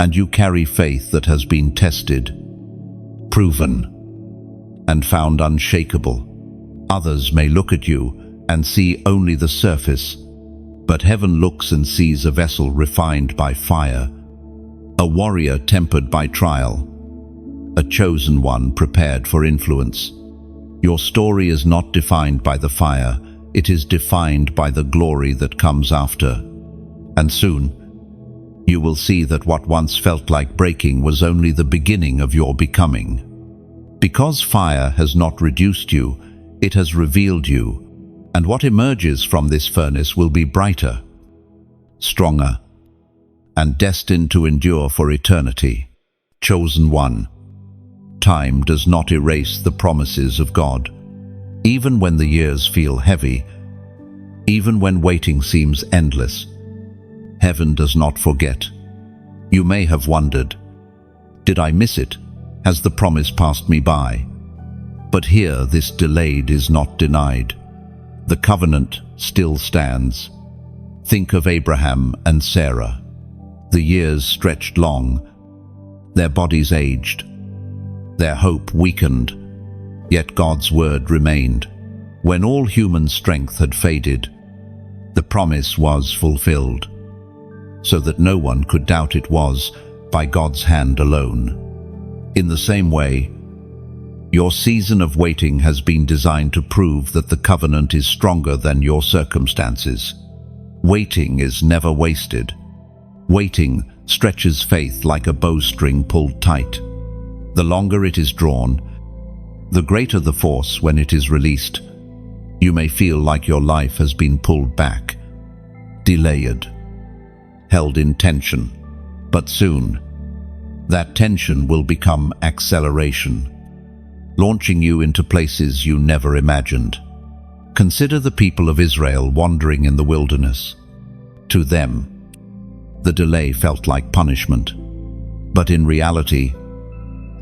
and you carry faith that has been tested, proven, and found unshakable. Others may look at you and see only the surface, but heaven looks and sees a vessel refined by fire, a warrior tempered by trial, a chosen one prepared for influence. Your story is not defined by the fire, it is defined by the glory that comes after. And soon, you will see that what once felt like breaking was only the beginning of your becoming. Because fire has not reduced you, it has revealed you, and what emerges from this furnace will be brighter, stronger, and destined to endure for eternity. Chosen one. Time does not erase the promises of God. Even when the years feel heavy, even when waiting seems endless, heaven does not forget. You may have wondered, did I miss it? Has the promise passed me by? But here this delayed is not denied. The covenant still stands. Think of Abraham and Sarah. The years stretched long, their bodies aged, their hope weakened, yet God's word remained. When all human strength had faded, the promise was fulfilled, so that no one could doubt it was by God's hand alone. In the same way, your season of waiting has been designed to prove that the covenant is stronger than your circumstances. Waiting is never wasted. Waiting stretches faith like a bowstring pulled tight. The longer it is drawn, the greater the force when it is released. You may feel like your life has been pulled back, delayed, held in tension, but soon, that tension will become acceleration, launching you into places you never imagined. Consider the people of Israel wandering in the wilderness. To them, the delay felt like punishment, but in reality,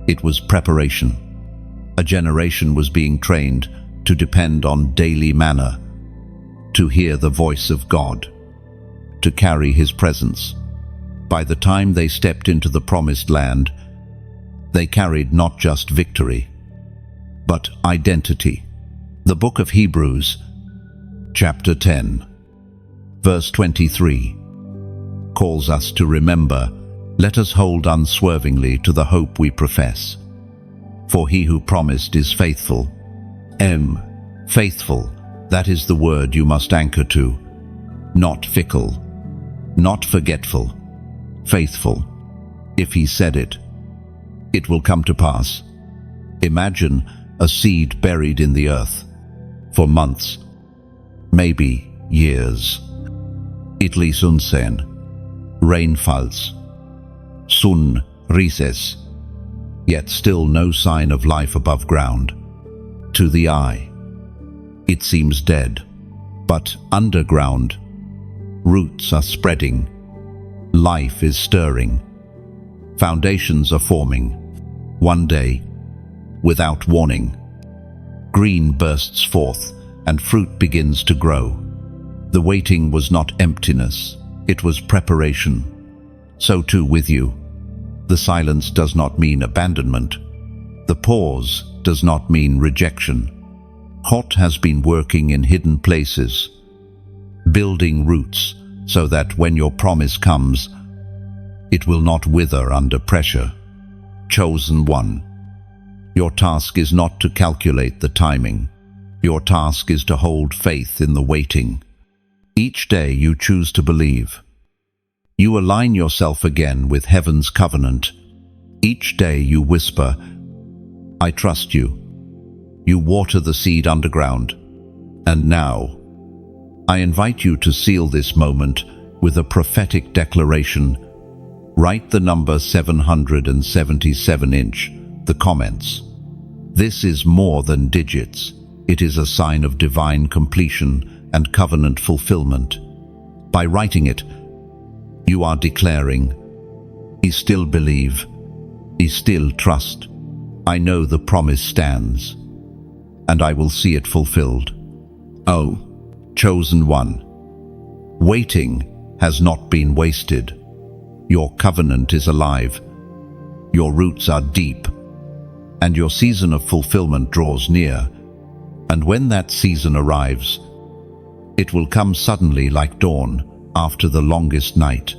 it was preparation. A generation was being trained to depend on daily manna, to hear the voice of God, to carry His presence. By the time they stepped into the promised land, they carried not just victory, but identity. The book of Hebrews, chapter 10, verse 23, calls us to remember, let us hold unswervingly to the hope we profess. For he who promised is faithful. Faithful, that is the word you must anchor to. Not fickle, not forgetful, faithful. If he said it, it will come to pass. Imagine a seed buried in the earth for months, maybe years. Itli sunsen, rain falls, sun rises, yet still no sign of life above ground. To the eye, it seems dead, but underground, roots are spreading, life is stirring, foundations are forming. One day, without warning, green bursts forth and fruit begins to grow. The waiting was not emptiness, it was preparation. So too with you. The silence does not mean abandonment. The pause does not mean rejection. God has been working in hidden places, building roots so that when your promise comes, it will not wither under pressure. Chosen one. Your task is not to calculate the timing. Your task is to hold faith in the waiting. Each day you choose to believe. You align yourself again with heaven's covenant. Each day you whisper, I trust you. You water the seed underground. And now, I invite you to seal this moment with a prophetic declaration. Write the number 777 inch, the comments. This is more than digits. It is a sign of divine completion and covenant fulfillment. By writing it, you are declaring, I still believe, I still trust. I know the promise stands, and I will see it fulfilled. Oh, chosen one, waiting has not been wasted. Your covenant is alive, your roots are deep, and your season of fulfillment draws near. And when that season arrives, It will come suddenly like dawn after the longest night.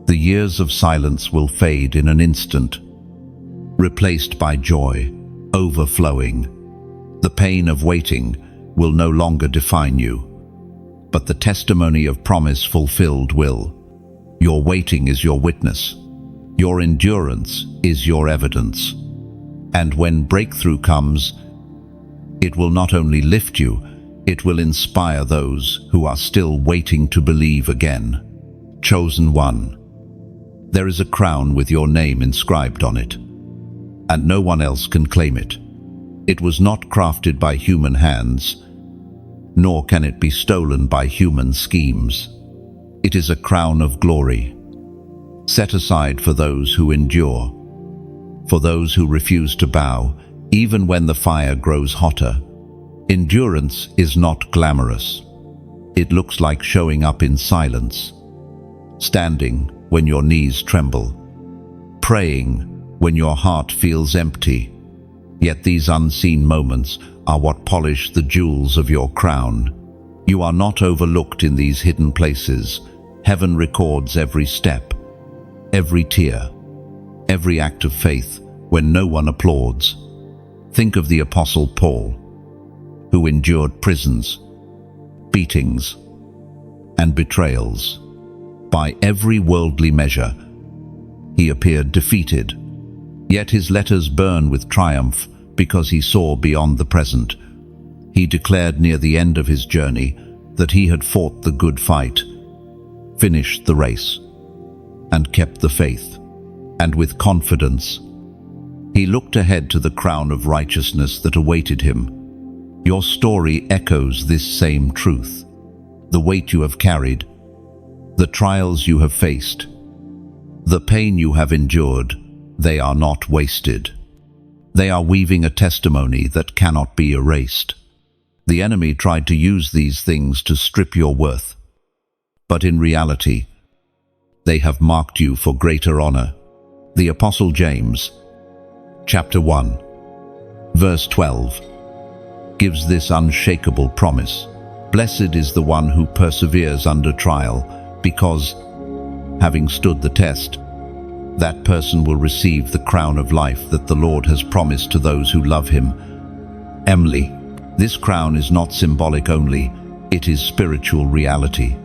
The years of silence will fade in an instant, replaced by joy, overflowing. The pain of waiting will no longer define you, but the testimony of promise fulfilled will. Your waiting is your witness. Your endurance is your evidence. And when breakthrough comes, it will not only lift you, it will inspire those who are still waiting to believe again. Chosen one. There is a crown with your name inscribed on it, and no one else can claim it. It was not crafted by human hands, nor can it be stolen by human schemes. It is a crown of glory, set aside for those who endure, for those who refuse to bow, even when the fire grows hotter. Endurance is not glamorous. It looks like showing up in silence, standing when your knees tremble, praying when your heart feels empty. Yet these unseen moments are what polish the jewels of your crown. You are not overlooked in these hidden places. Heaven records every step, every tear, every act of faith when no one applauds. Think of the Apostle Paul, who endured prisons, beatings, and betrayals. By every worldly measure, he appeared defeated. Yet his letters burn with triumph because he saw beyond the present. He declared near the end of his journey that he had fought the good fight, finished the race, and kept the faith. And with confidence, he looked ahead to the crown of righteousness that awaited him. Your story echoes this same truth. The weight you have carried, the trials you have faced, the pain you have endured, they are not wasted. They are weaving a testimony that cannot be erased. The enemy tried to use these things to strip your worth, but in reality, they have marked you for greater honor. The Apostle James, chapter 1, verse 12, gives this unshakable promise. Blessed is the one who perseveres under trial, because, having stood the test, that person will receive the crown of life that the Lord has promised to those who love him. Emily, this crown is not symbolic only, it is spiritual reality.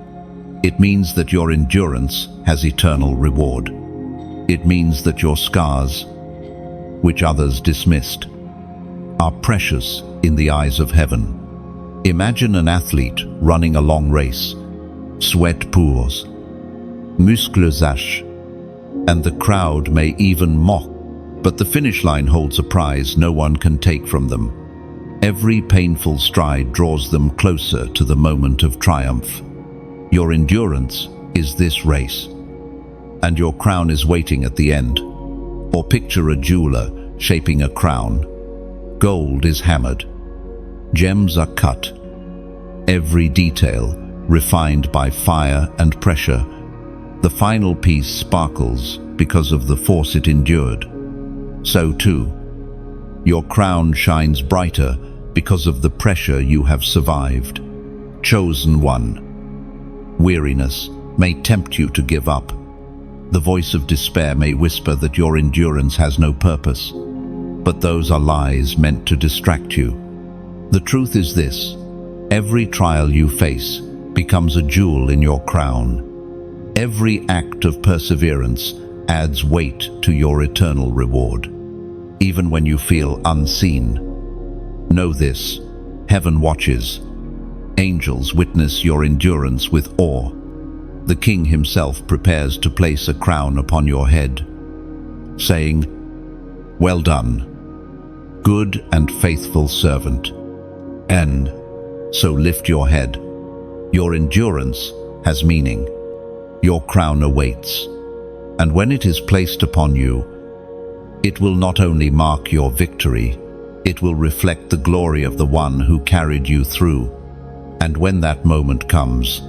It means that your endurance has eternal reward. It means that your scars, which others dismissed, are precious in the eyes of heaven. Imagine an athlete running a long race. Sweat pours, muscles ache, and the crowd may even mock, but the finish line holds a prize no one can take from them. Every painful stride draws them closer to the moment of triumph. Your endurance is this race, and your crown is waiting at the end. Or picture a jeweler shaping a crown. Gold is hammered, gems are cut, every detail refined by fire and pressure. The final piece sparkles because of the force it endured. So too, your crown shines brighter because of the pressure you have survived. Chosen one. Weariness may tempt you to give up. The voice of despair may whisper that your endurance has no purpose, but those are lies meant to distract you. The truth is this: every trial you face becomes a jewel in your crown. Every act of perseverance adds weight to your eternal reward. Even when you feel unseen, know this: heaven watches. Angels witness your endurance with awe. The King himself prepares to place a crown upon your head, saying, "Well done, good and faithful servant." And so lift your head. Your endurance has meaning. Your crown awaits. And when it is placed upon you, it will not only mark your victory, it will reflect the glory of the one who carried you through. And when that moment comes,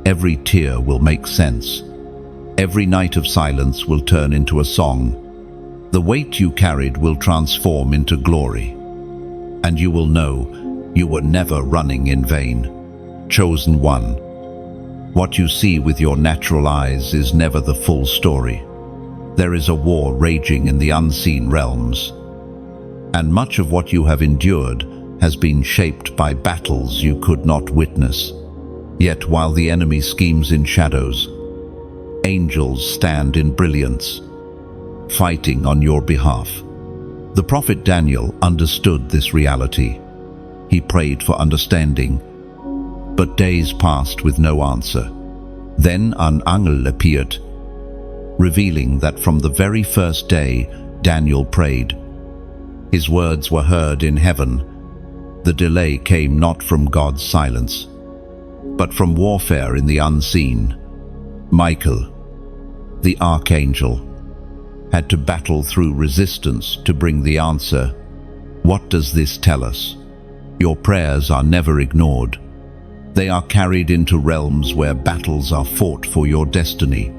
every tear will make sense. Every night of silence will turn into a song. The weight you carried will transform into glory. And you will know you were never running in vain. Chosen one. What you see with your natural eyes is never the full story. There is a war raging in the unseen realms, and much of what you have endured has been shaped by battles you could not witness. Yet while the enemy schemes in shadows, angels stand in brilliance, fighting on your behalf. The prophet Daniel understood this reality. He prayed for understanding, but days passed with no answer. Then an angel appeared, revealing that from the very first day Daniel prayed, his words were heard in heaven. The delay came not from God's silence, but from warfare in the unseen. Michael, the archangel, had to battle through resistance to bring the answer. What does this tell us? Your prayers are never ignored. They are carried into realms where battles are fought for your destiny.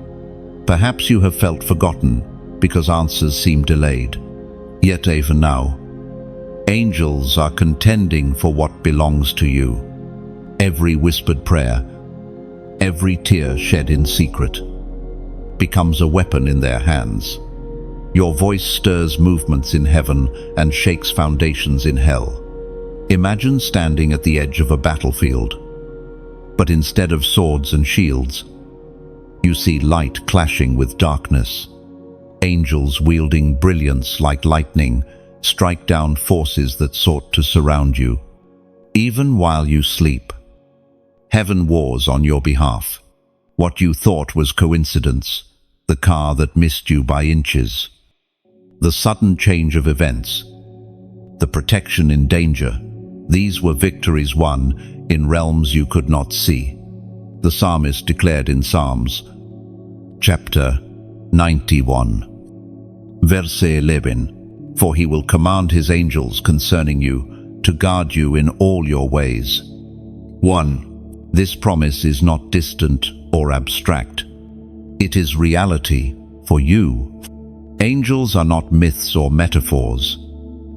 Perhaps you have felt forgotten because answers seem delayed. Yet even now, angels are contending for what belongs to you. Every whispered prayer, every tear shed in secret, becomes a weapon in their hands. Your voice stirs movements in heaven and shakes foundations in hell. Imagine standing at the edge of a battlefield, but instead of swords and shields, you see light clashing with darkness. Angels wielding brilliance like lightning strike down forces that sought to surround you. Even while you sleep, heaven wars on your behalf. What you thought was coincidence, the car that missed you by inches, the sudden change of events, the protection in danger, these were victories won in realms you could not see. The psalmist declared in Psalms, chapter 91, verse 11, "For he will command his angels concerning you, to guard you in all your ways." 1. This promise is not distant or abstract. It is reality for you. Angels are not myths or metaphors.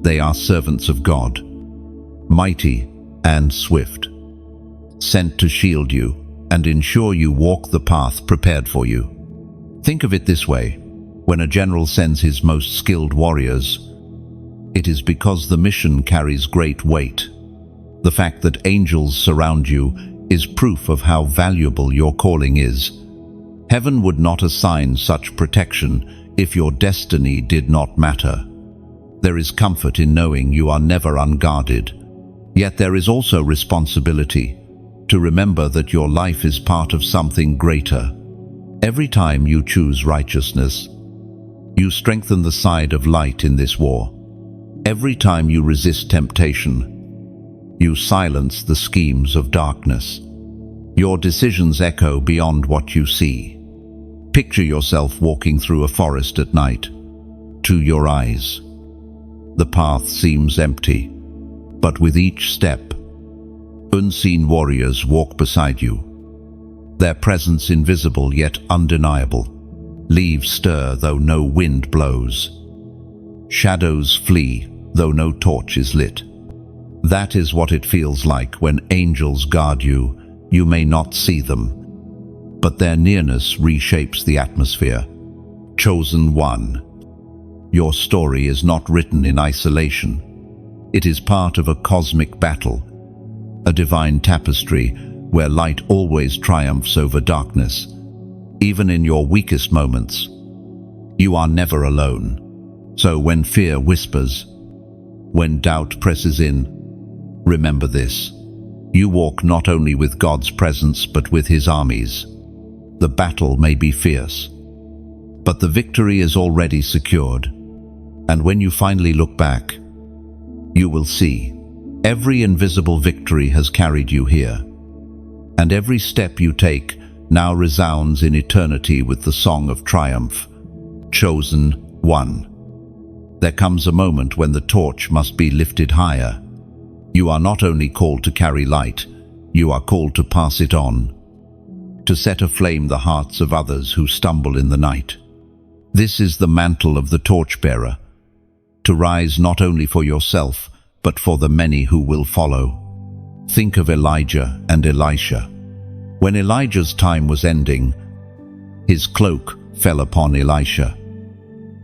They are servants of God, mighty and swift, sent to shield you and ensure you walk the path prepared for you. Think of it this way: when a general sends his most skilled warriors, it is because the mission carries great weight. The fact that angels surround you is proof of how valuable your calling is. Heaven would not assign such protection if your destiny did not matter. There is comfort in knowing you are never unguarded. Yet there is also responsibility to remember that your life is part of something greater. Every time you choose righteousness, you strengthen the side of light in this war. Every time you resist temptation, you silence the schemes of darkness. Your decisions echo beyond what you see. Picture yourself walking through a forest at night. To your eyes, the path seems empty, but with each step, unseen warriors walk beside you. Their presence invisible yet undeniable. Leaves stir though no wind blows. Shadows flee though no torch is lit. That is what it feels like when angels guard you. You may not see them, but their nearness reshapes the atmosphere. Chosen one. Your story is not written in isolation. It is part of a cosmic battle, a divine tapestry where light always triumphs over darkness. Even in your weakest moments, you are never alone. So when fear whispers, when doubt presses in, remember this: you walk not only with God's presence but with His armies. The battle may be fierce, but the victory is already secured. And when you finally look back, you will see every invisible victory has carried you here, and every step you take now resounds in eternity with the song of triumph. Chosen one. There comes a moment when the torch must be lifted higher. You are not only called to carry light, you are called to pass it on, to set aflame the hearts of others who stumble in the night. This is the mantle of the torchbearer, to rise not only for yourself, but for the many who will follow. Think of Elijah and Elisha. When Elijah's time was ending, his cloak fell upon Elisha,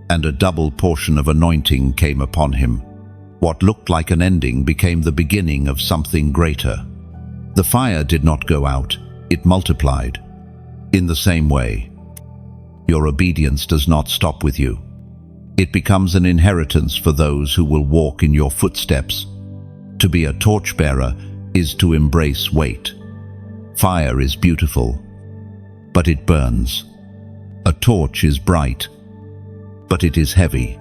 and a double portion of anointing came upon him. What looked like an ending became the beginning of something greater. The fire did not go out, it multiplied. In the same way, your obedience does not stop with you. It becomes an inheritance for those who will walk in your footsteps. To be a torchbearer is to embrace weight. Fire is beautiful, but it burns. A torch is bright, but it is heavy.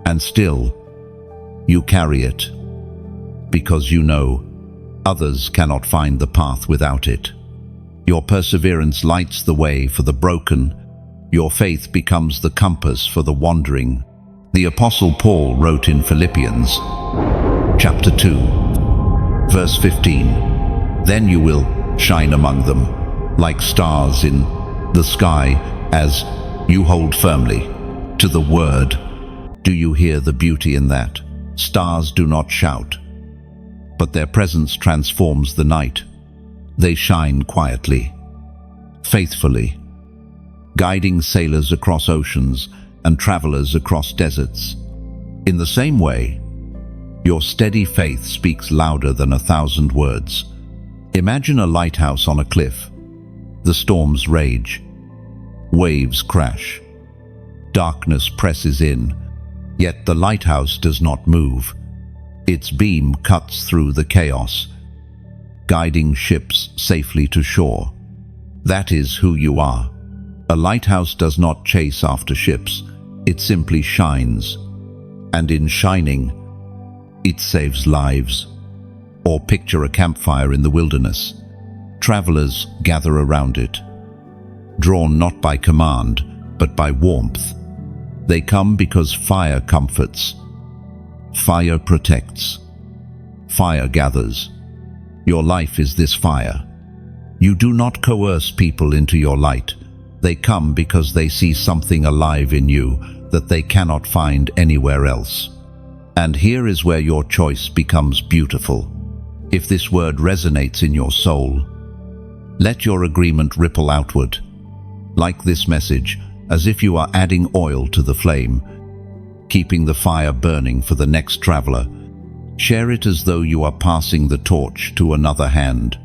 And still, you carry it, because you know others cannot find the path without it. Your perseverance lights the way for the broken. Your faith becomes the compass for the wandering. The Apostle Paul wrote in Philippians, chapter 2, verse 15, "Then you will shine among them, like stars in the sky, as you hold firmly to the word." Do you hear the beauty in that? Stars do not shout, but their presence transforms the night. They shine quietly, faithfully, guiding sailors across oceans and travelers across deserts. In the same way, your steady faith speaks louder than 1,000 words. Imagine a lighthouse on a cliff. The storms rage, waves crash, darkness presses in, yet the lighthouse does not move. Its beam cuts through the chaos, guiding ships safely to shore. That is who you are. A lighthouse does not chase after ships, it simply shines. And in shining, it saves lives. Or picture a campfire in the wilderness. Travelers gather around it, drawn not by command, but by warmth. They come because fire comforts, fire protects, fire gathers. Your life is this fire. You do not coerce people into your light. They come because they see something alive in you that they cannot find anywhere else. And here is where your choice becomes beautiful. If this word resonates in your soul, let your agreement ripple outward. Like this message, as if you are adding oil to the flame, keeping the fire burning for the next traveler. Share it as though you are passing the torch to another hand,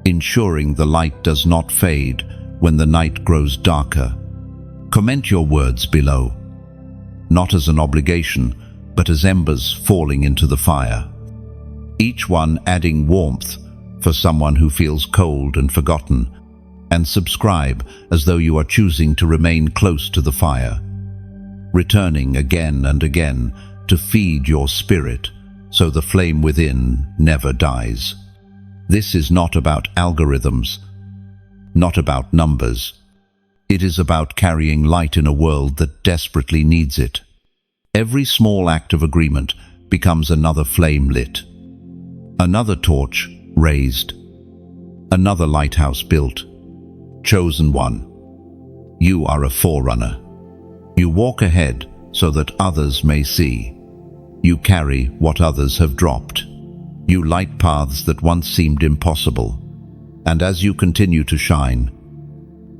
ensuring the light does not fade when the night grows darker. Comment your words below, not as an obligation, but as embers falling into the fire. Each one adding warmth for someone who feels cold and forgotten. And subscribe as though you are choosing to remain close to the fire, returning again and again to feed your spirit so the flame within never dies. This is not about algorithms, not about numbers. It is about carrying light in a world that desperately needs it. Every small act of agreement becomes another flame lit, another torch raised, another lighthouse built. Chosen one, you are a forerunner. You walk ahead so that others may see. You carry what others have dropped. You light paths that once seemed impossible. And as you continue to shine,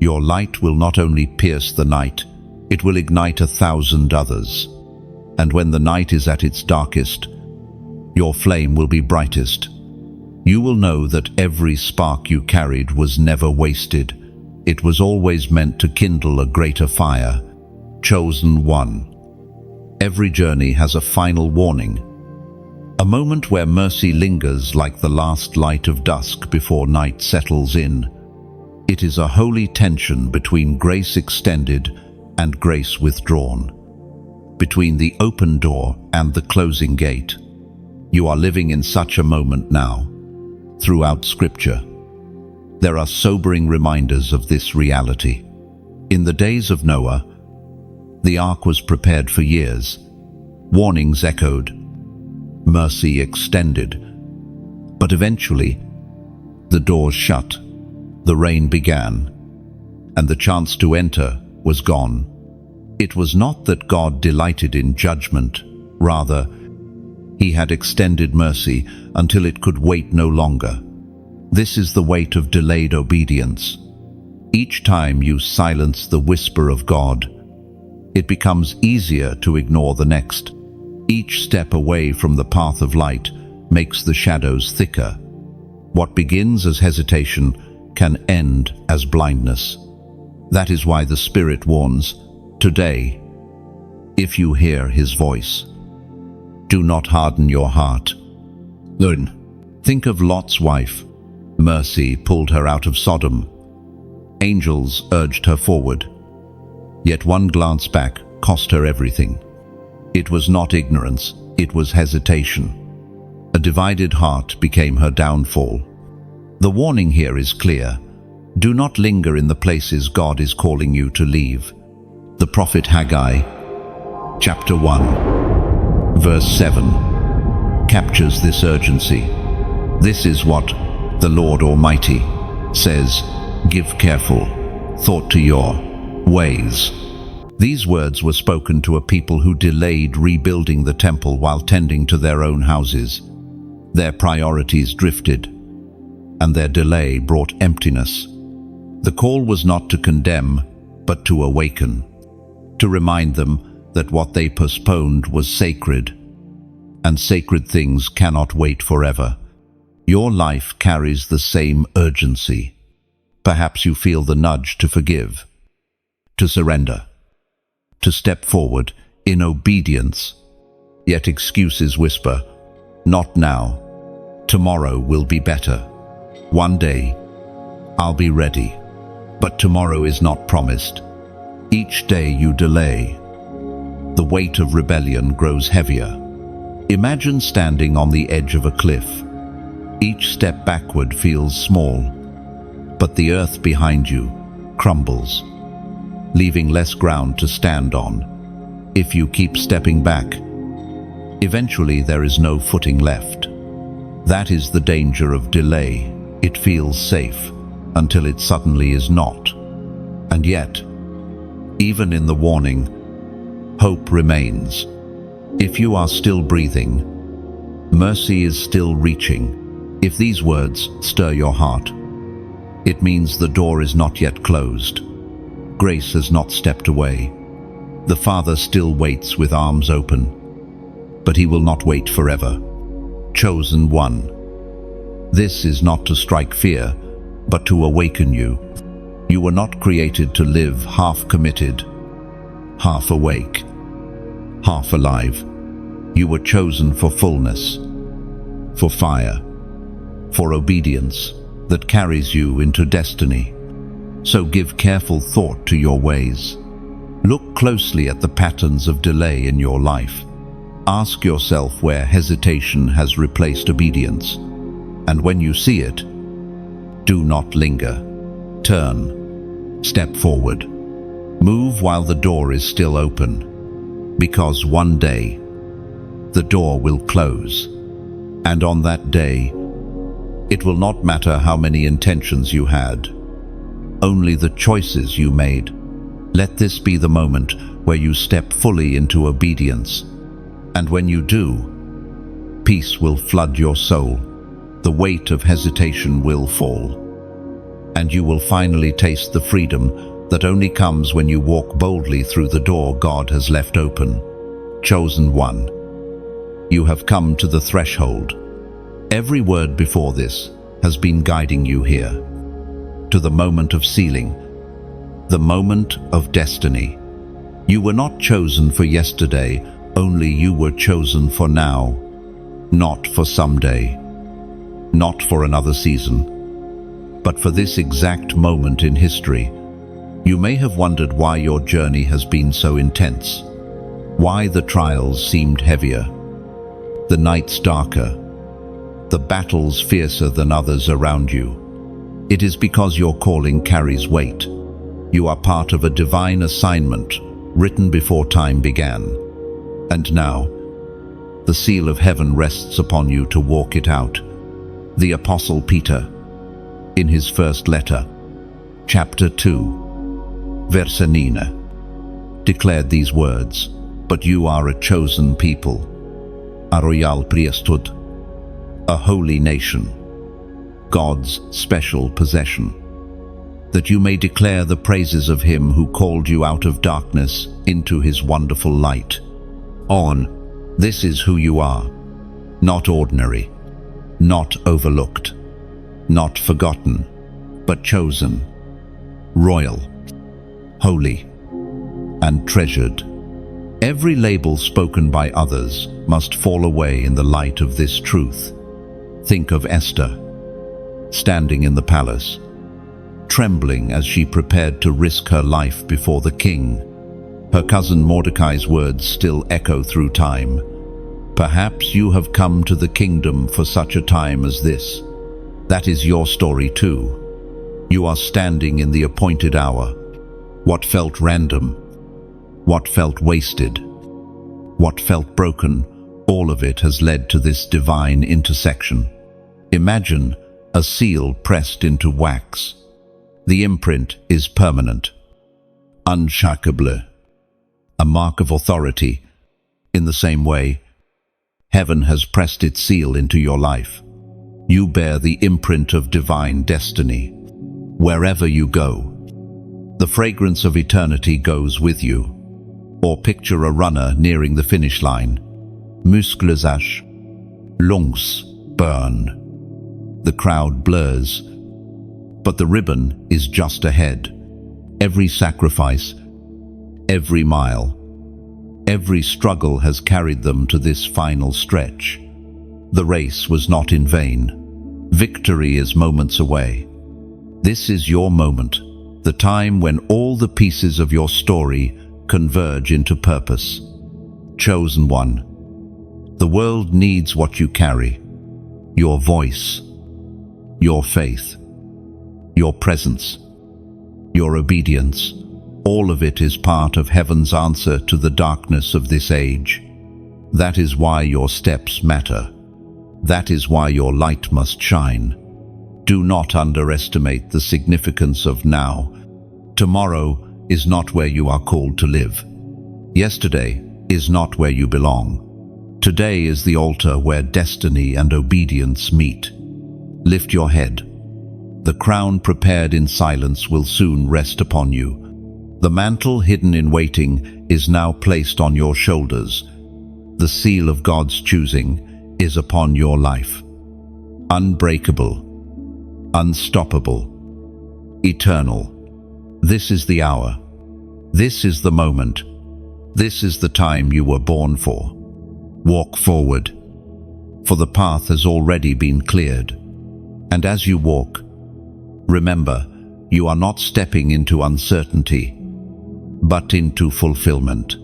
your light will not only pierce the night, it will ignite 1,000 others. And when the night is at its darkest, your flame will be brightest. You will know that every spark you carried was never wasted. It was always meant to kindle a greater fire. Chosen one. Every journey has a final warning. A moment where mercy lingers like the last light of dusk before night settles in. It is a holy tension between grace extended and grace withdrawn. Between the open door and the closing gate. You are living in such a moment now. Throughout Scripture, there are sobering reminders of this reality. In the days of Noah, the ark was prepared for years. Warnings echoed, mercy extended. But eventually, the doors shut, the rain began, and the chance to enter was gone. It was not that God delighted in judgment, rather, He had extended mercy until it could wait no longer. This is the weight of delayed obedience. Each time you silence the whisper of God, it becomes easier to ignore the next. Each step away from the path of light makes the shadows thicker. What begins as hesitation can end as blindness. That is why the Spirit warns, today, if you hear His voice, do not harden your heart. Learn. Think of Lot's wife. Mercy pulled her out of Sodom. Angels urged her forward. Yet one glance back cost her everything. It was not ignorance, it was hesitation. A divided heart became her downfall. The warning here is clear. Do not linger in the places God is calling you to leave. The prophet Haggai, chapter 1, verse 7, captures this urgency. This is what the Lord Almighty says, give careful thought to your ways. These words were spoken to a people who delayed rebuilding the temple while tending to their own houses. Their priorities drifted, and their delay brought emptiness. The call was not to condemn, but to awaken, to remind them that what they postponed was sacred, and sacred things cannot wait forever. Your life carries the same urgency. Perhaps you feel the nudge to forgive, to surrender, to step forward in obedience. Yet excuses whisper, not now. Tomorrow will be better. One day, I'll be ready. But tomorrow is not promised. Each day you delay, the weight of rebellion grows heavier. Imagine standing on the edge of a cliff. Each step backward feels small, but the earth behind you crumbles, leaving less ground to stand on. If you keep stepping back, eventually there is no footing left. That is the danger of delay. It feels safe until it suddenly is not. And yet, even in the warning, hope remains. If you are still breathing, mercy is still reaching. If these words stir your heart, it means the door is not yet closed. Grace has not stepped away. The Father still waits with arms open, but He will not wait forever. Chosen one. This is not to strike fear, but to awaken you. You were not created to live half committed, half awake, half alive. You were chosen for fullness, for fire, for obedience that carries you into destiny. So give careful thought to your ways. Look closely at the patterns of delay in your life. Ask yourself where hesitation has replaced obedience. And when you see it, do not linger. Turn. Step forward. Move while the door is still open. Because one day, the door will close. And on that day, it will not matter how many intentions you had, only the choices you made. Let this be the moment where you step fully into obedience. And when you do, peace will flood your soul. The weight of hesitation will fall. And you will finally taste the freedom that only comes when you walk boldly through the door God has left open. Chosen one. You have come to the threshold. Every word before this has been guiding you here, to the moment of sealing, the moment of destiny. You were not chosen for yesterday, only you were chosen for now, not for someday, not for another season, but for this exact moment in history. You may have wondered why your journey has been so intense, why the trials seemed heavier, the nights darker, the battles fiercer than others around you. It is because your calling carries weight. You are part of a divine assignment written before time began. And now, the seal of heaven rests upon you to walk it out. The Apostle Peter, in his first letter, chapter 2, verse 9, declared these words, "But you are a chosen people, a royal priesthood, a holy nation, God's special possession, that you may declare the praises of him who called you out of darkness into his wonderful light. This is who you are, not ordinary, not overlooked, not forgotten, but chosen, royal, holy, and treasured. Every label spoken by others must fall away in the light of this truth. Think of Esther, standing in the palace, trembling as she prepared to risk her life before the king. Her cousin Mordecai's words still echo through time. Perhaps you have come to the kingdom for such a time as this. That is your story too. You are standing in the appointed hour. What felt random, what felt wasted, what felt broken, all of it has led to this divine intersection. Imagine a seal pressed into wax. The imprint is permanent, unshakable, a mark of authority. In the same way, heaven has pressed its seal into your life. You bear the imprint of divine destiny. Wherever you go, the fragrance of eternity goes with you. Or picture a runner nearing the finish line. Muscles ash, lungs burn. The crowd blurs, but the ribbon is just ahead. Every sacrifice, every mile, every struggle has carried them to this final stretch. The race was not in vain. Victory is moments away. This is your moment, the time when all the pieces of your story converge into purpose. Chosen one. The world needs what you carry. Your voice, your faith, your presence, your obedience. All of it is part of heaven's answer to the darkness of this age. That is why your steps matter. That is why your light must shine. Do not underestimate the significance of now. Tomorrow is not where you are called to live. Yesterday is not where you belong. Today is the altar where destiny and obedience meet. Lift your head. The crown prepared in silence will soon rest upon you. The mantle hidden in waiting is now placed on your shoulders. The seal of God's choosing is upon your life. Unbreakable, unstoppable, eternal. This is the hour. This is the moment. This is the time you were born for. Walk forward, for the path has already been cleared. And as you walk, remember, you are not stepping into uncertainty, but into fulfillment.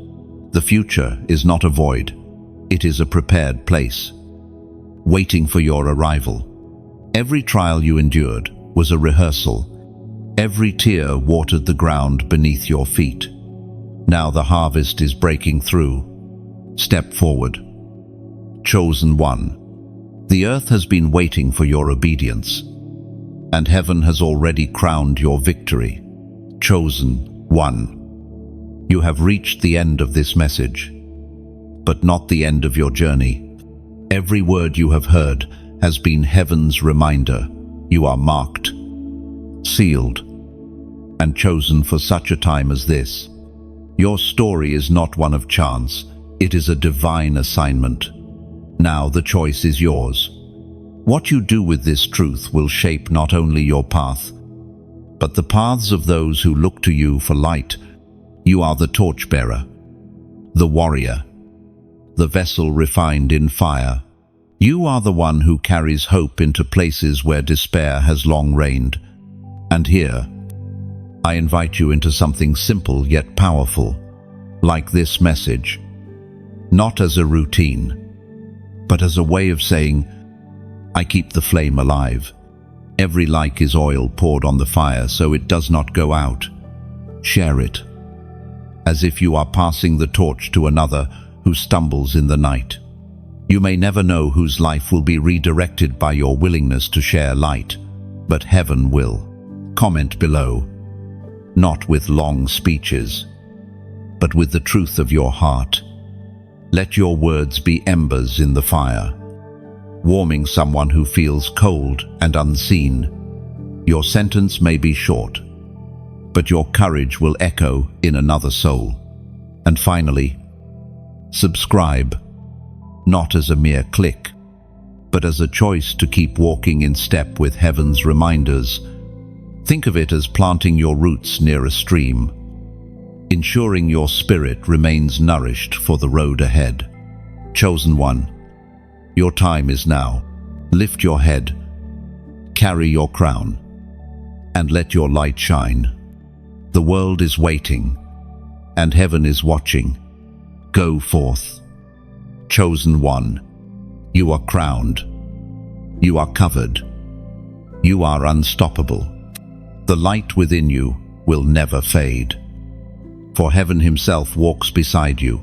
The future is not a void. It is a prepared place, waiting for your arrival. Every trial you endured was a rehearsal. Every tear watered the ground beneath your feet. Now the harvest is breaking through. Step forward. Chosen one. The earth has been waiting for your obedience, and heaven has already crowned your victory. Chosen one. You have reached the end of this message, but not the end of your journey. Every word you have heard has been heaven's reminder. You are marked, sealed, and chosen for such a time as this. Your story is not one of chance. It is a divine assignment. Now the choice is yours. What you do with this truth will shape not only your path, but the paths of those who look to you for light. You are the torchbearer, the warrior, the vessel refined in fire. You are the one who carries hope into places where despair has long reigned. And here, I invite you into something simple yet powerful, like this message. Not as a routine, but as a way of saying, I keep the flame alive. Every like is oil poured on the fire so it does not go out. Share it, as if you are passing the torch to another who stumbles in the night. You may never know whose life will be redirected by your willingness to share light, but heaven will. Comment below, not with long speeches, but with the truth of your heart. Let your words be embers in the fire, warming someone who feels cold and unseen. Your sentence may be short, but your courage will echo in another soul. And finally, subscribe, not as a mere click, but as a choice to keep walking in step with heaven's reminders. Think of it as planting your roots near a stream, ensuring your spirit remains nourished for the road ahead. Chosen one, your time is now. Lift your head, carry your crown, and let your light shine. The world is waiting, and heaven is watching. Go forth. Chosen one, you are crowned. You are covered. You are unstoppable. The light within you will never fade, for heaven himself walks beside you,